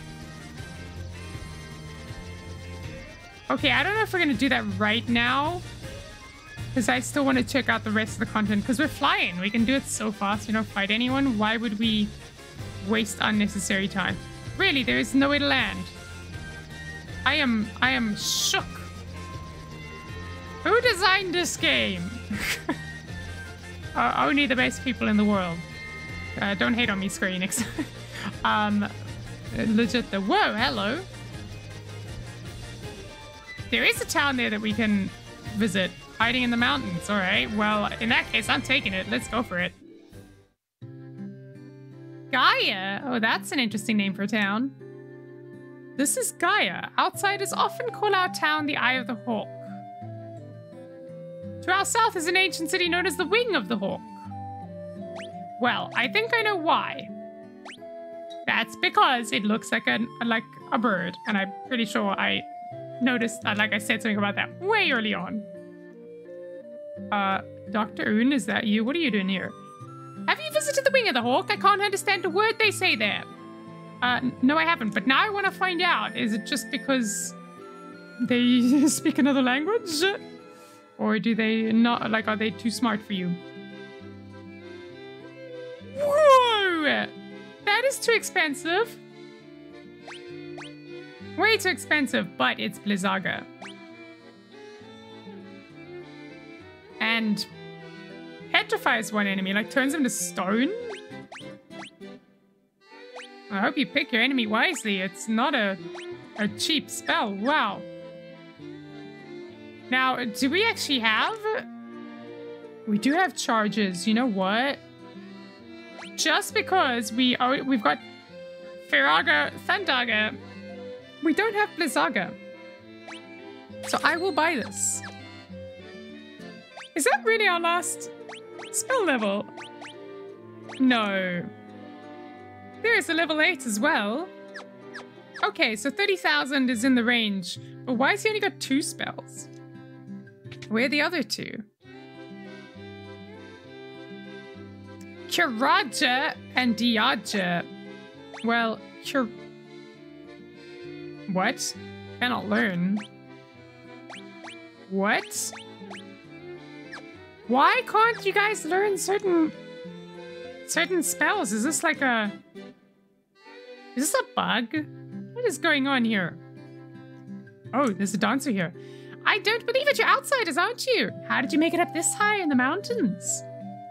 Okay, I don't know if we're gonna do that right now. Because I still want to check out the rest of the content. Because we're flying. We can do it so fast. We don't fight anyone. Why would we waste unnecessary time? Really, there is nowhere to land. I am shook. Who designed this game? Only the best people in the world. Don't hate on me, Square Enix. Legit the... Whoa, hello. There is a town there that we can visit. Hiding in the mountains. All right. Well, in that case, I'm taking it. Let's go for it. Gaia. Oh, that's an interesting name for a town. This is Gaia. Outsiders often call our town the Eye of the Hawk. To our south is an ancient city known as the Wing of the Hawk. Well, I think I know why. That's because it looks like a bird, and I'm pretty sure I noticed, like I said something about that way early on. Dr. Un, is that you? What are you doing here? Have you visited the Wing of the Hawk? I can't understand a word they say there. No, I haven't, but now I want to find out. Is it just because they speak another language? Or do they not, like, are they too smart for you? Whoa! That is too expensive. Way too expensive, but it's Blizzaga. And petrifies one enemy, like turns him to stone. I hope you pick your enemy wisely. It's not a cheap spell. Wow. Now, do we actually have... We do have charges. You know what? Just because we've got Firaga, Thundaga, we don't have Blizzaga. So I will buy this. Is that really our last spell level? No. There is a level 8 as well. Okay, so 30,000 is in the range. But why has he only got 2 spells? Where are the other 2? Kiraja and Diaja. Well, What? Cannot learn. What? Why can't you guys learn certain spells? Is this like a... Is this a bug? What is going on here? Oh, there's a dancer here. I don't believe it. You're outsiders, aren't you? How did you make it up this high in the mountains?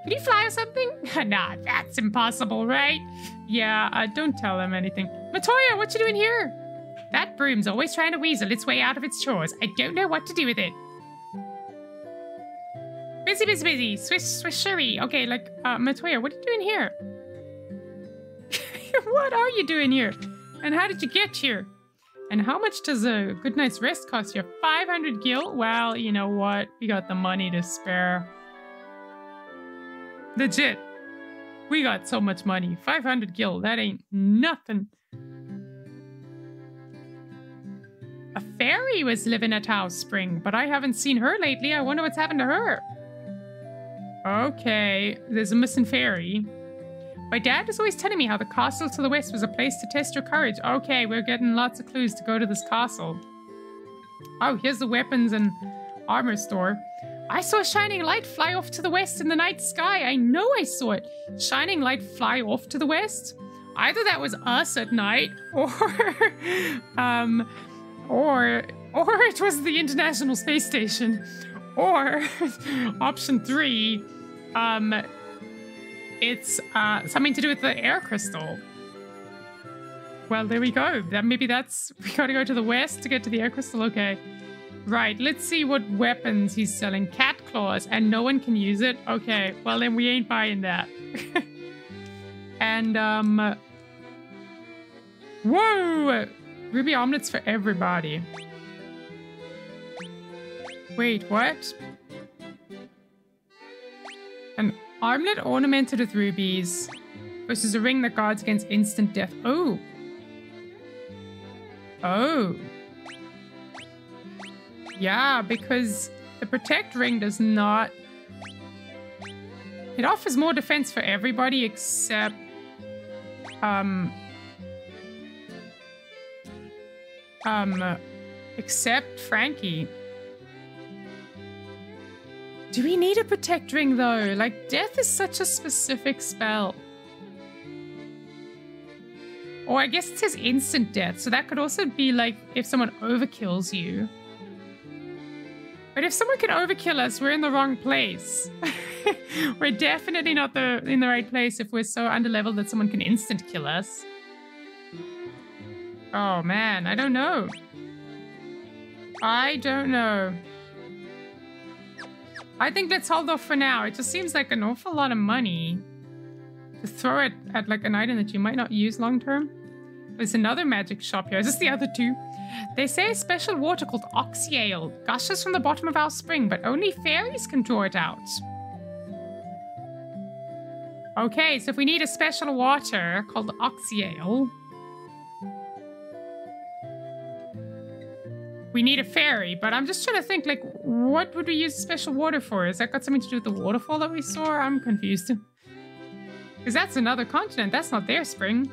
Can you fly or something? Nah, that's impossible, right? Yeah, don't tell them anything. Matoya, what you doing here? That broom's always trying to weasel its way out of its chores. I don't know what to do with it. Busy, busy, busy. Swish, swishery. Okay, like, Matoya, what are you doing here? What are you doing here? And how did you get here? And how much does a good night's rest cost you? 500 gil? Well, you know what? We got the money to spare. Legit. We got so much money. 500 gil. That ain't nothing. A fairy was living at House Spring, but I haven't seen her lately. I wonder what's happened to her. Okay, there's a missing fairy. My dad was always telling me how the castle to the west was a place to test your courage. Okay, we're getting lots of clues to go to this castle. Oh, here's the weapons and armor store. I saw a shining light fly off to the west in the night sky. I know I saw it. Shining light fly off to the west? Either that was us at night, or it was the International Space Station, or option 3, it's something to do with the air crystal. Well, there we go. We gotta go to the west to get to the air crystal. Okay. Right, let's see what weapons he's selling. Cat claws, and no one can use it? Okay, well then we ain't buying that. And, whoa! Ruby omelets for everybody. Wait, what? An armlet ornamented with rubies versus a ring that guards against instant death. Oh. Oh. Yeah, because the protect ring does not... It offers more defense for everybody except... except Frankie. Do we need a protect ring though? Like, death is such a specific spell. Or I guess it says instant death, so that could also be like if someone overkills you. But if someone can overkill us, we're in the wrong place. We're definitely not in the right place if we're so underleveled that someone can instant kill us. Oh man, I don't know. I don't know. I think let's hold off for now. It just seems like an awful lot of money to throw it at like an item that you might not use long term. There's another magic shop here. Is this the other two? They say a special water called Oxyale gushes from the bottom of our spring, but only fairies can draw it out. Okay, so if we need a special water called Oxyale, we need a fairy, but I'm just trying to think, like, what would we use special water for? Has that got something to do with the waterfall that we saw? I'm confused. Because that's another continent. That's not their spring.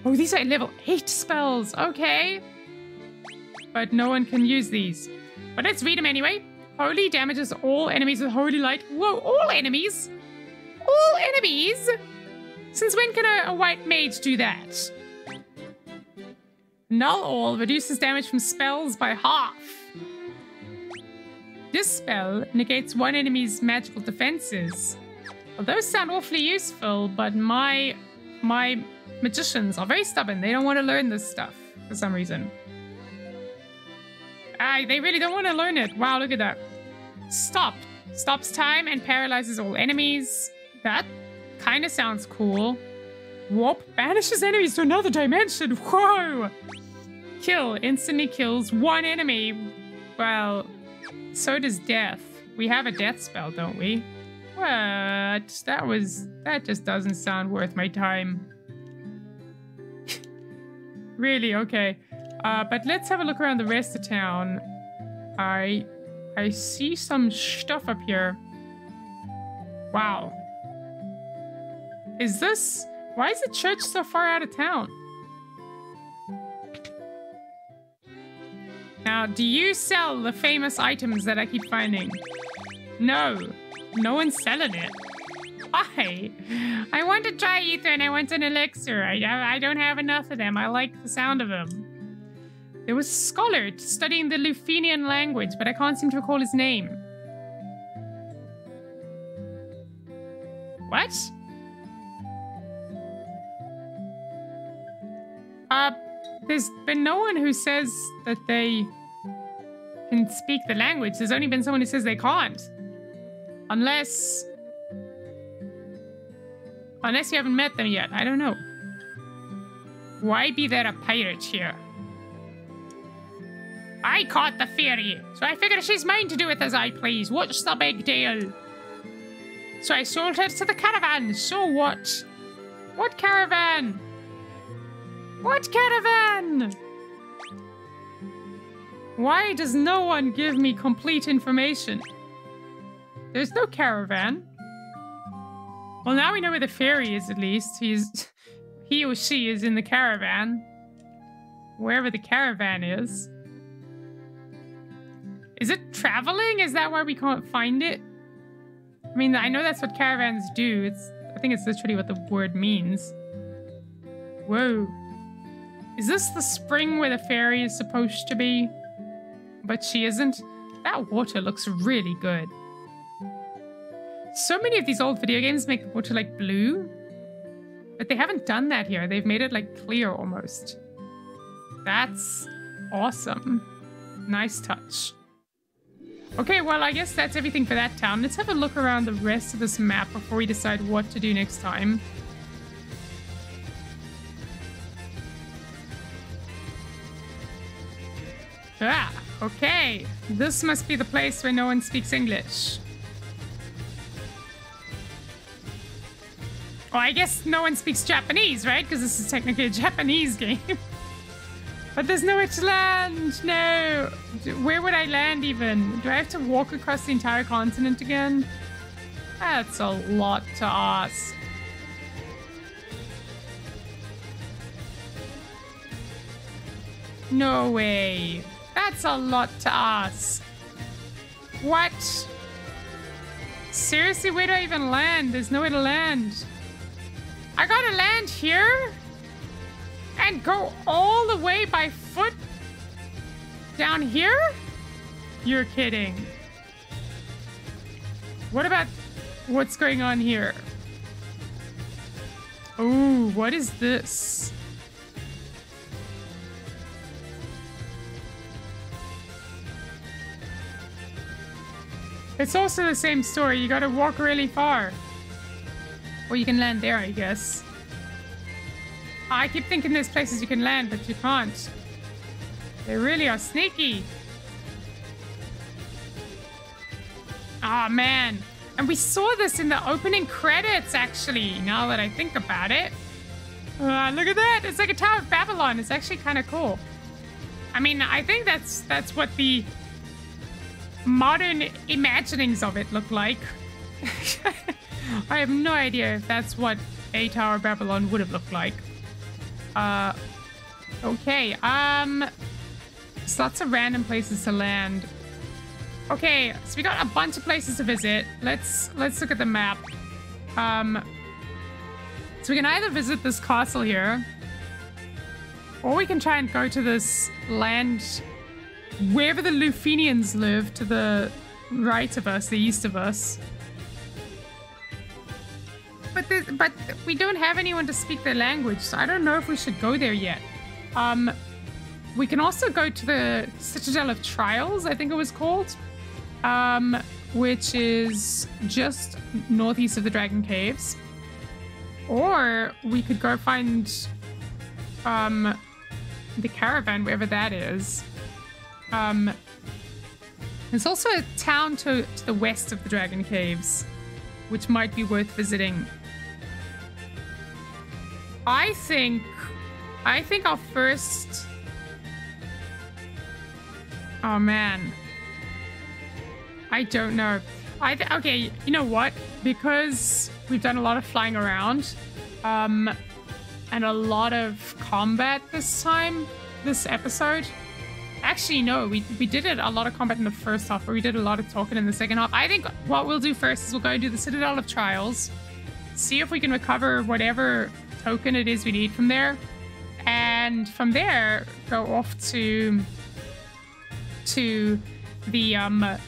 Oh, these are level 8 spells. Okay. But no one can use these. But let's read them anyway. Holy damages all enemies with holy light. Whoa, all enemies? All enemies? Since when can a white mage do that? Null all reduces damage from spells by half. This spell negates one enemy's magical defenses. Well, those sound awfully useful, but my magicians are very stubborn. They don't want to learn this stuff for some reason. They really don't want to learn it. Wow, look at that. Stop. Stops time and paralyzes all enemies. That kind of sounds cool. Warp banishes enemies to another dimension. Whoa! Kill instantly kills one enemy. Well, so does death. We have a death spell, don't we? What? That just doesn't sound worth my time. Really? Okay. But let's have a look around the rest of town. I see some stuff up here. Wow. Is this... Why is the church so far out of town? Now, do you sell the famous items that I keep finding? No. No one's selling it. Why? I want to try ether and I want an elixir. I don't have enough of them. I like the sound of them. There was a scholar studying the Lufenian language, but I can't seem to recall his name. What? There's been no one who says that they can speak the language. There's only been someone who says they can't. Unless you haven't met them yet. I don't know. Why be there a pirate here? I caught the fairy, so I figure she's mine to do with as I please. What's the big deal? So I sold it to the caravan. So what? What caravan? What caravan? Why does no one give me complete information? There's no caravan. Well, now we know where the fairy is, at least. He or she is in the caravan. Wherever the caravan is. Is it traveling? Is that why we can't find it? I mean, I know that's what caravans do. I think it's literally what the word means. Whoa. Is this the spring where the fairy is supposed to be? But she isn't? That water looks really good. So many of these old video games make the water like blue. But they haven't done that here. They've made it like clear almost. That's awesome. Nice touch. Okay, well, I guess that's everything for that town. Let's have a look around the rest of this map before we decide what to do next time. Ah, okay. This must be the place where no one speaks English. Oh, I guess no one speaks Japanese, right? Because this is technically a Japanese game. But there's nowhere to land. No. Where would I land even? Do I have to walk across the entire continent again? That's a lot to ask. No way. That's a lot to ask. What? Seriously, where do I even land? There's nowhere to land. I gotta land here? And go all the way by foot down here? You're kidding. What about what's going on here? Ooh, what is this? It's also the same story. You gotta walk really far. Or you can land there, I guess. I keep thinking there's places you can land, but you can't. They really are sneaky. Ah, man. And we saw this in the opening credits, actually, now that I think about it. Look at that. It's like a Tower of Babylon. It's actually kind of cool. I mean, I think that's what the modern imaginings of it look like. I have no idea if that's what a Tower of Babylon would have looked like. Okay, there's lots of random places to land. Okay, so we got a bunch of places to visit. Let's look at the map. So we can either visit this castle here, or we can try and go to this land wherever the Lufenians live, to the right of us, the east of us. But we don't have anyone to speak their language, so I don't know if we should go there yet. We can also go to the Citadel of Trials, I think it was called, which is just northeast of the Dragon Caves. Or we could go find the caravan, wherever that is. There's also a town to the west of the Dragon Caves, which might be worth visiting. I think our first... Oh, man. I don't know. Okay, you know what? Because we've done a lot of flying around, and a lot of combat this episode. Actually, no, we did a lot of combat in the first half, but we did a lot of talking in the second half. I think what we'll do first is we'll go and do the Citadel of Trials, see if we can recover whatever token it is we need from there, and from there go off to the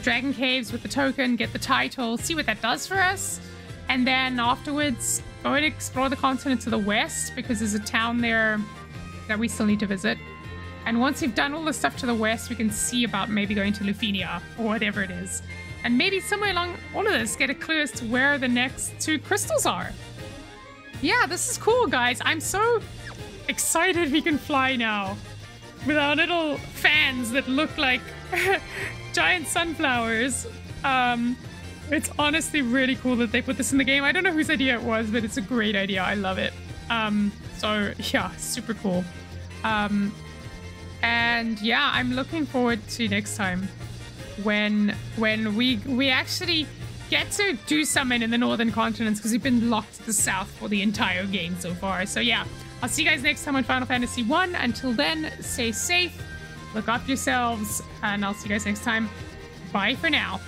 Dragon Caves with the token, get the title, see what that does for us, and then afterwards go and explore the continent to the west, because there's a town there that we still need to visit. And once we've done all the stuff to the west, we can see about maybe going to Lufenia or whatever it is, and maybe somewhere along all of this get a clue as to where the next 2 crystals are. Yeah, this is cool, guys. I'm so excited we can fly now with our little fans that look like giant sunflowers. It's honestly really cool that they put this in the game. I don't know whose idea it was, but it's a great idea. I love it. So yeah, super cool. And yeah, I'm looking forward to next time when we actually get to do something in the northern continents, because we've been locked to the south for the entire game so far. So yeah, I'll see you guys next time on Final Fantasy 1. Until then, stay safe, look after yourselves, and I'll see you guys next time. Bye for now.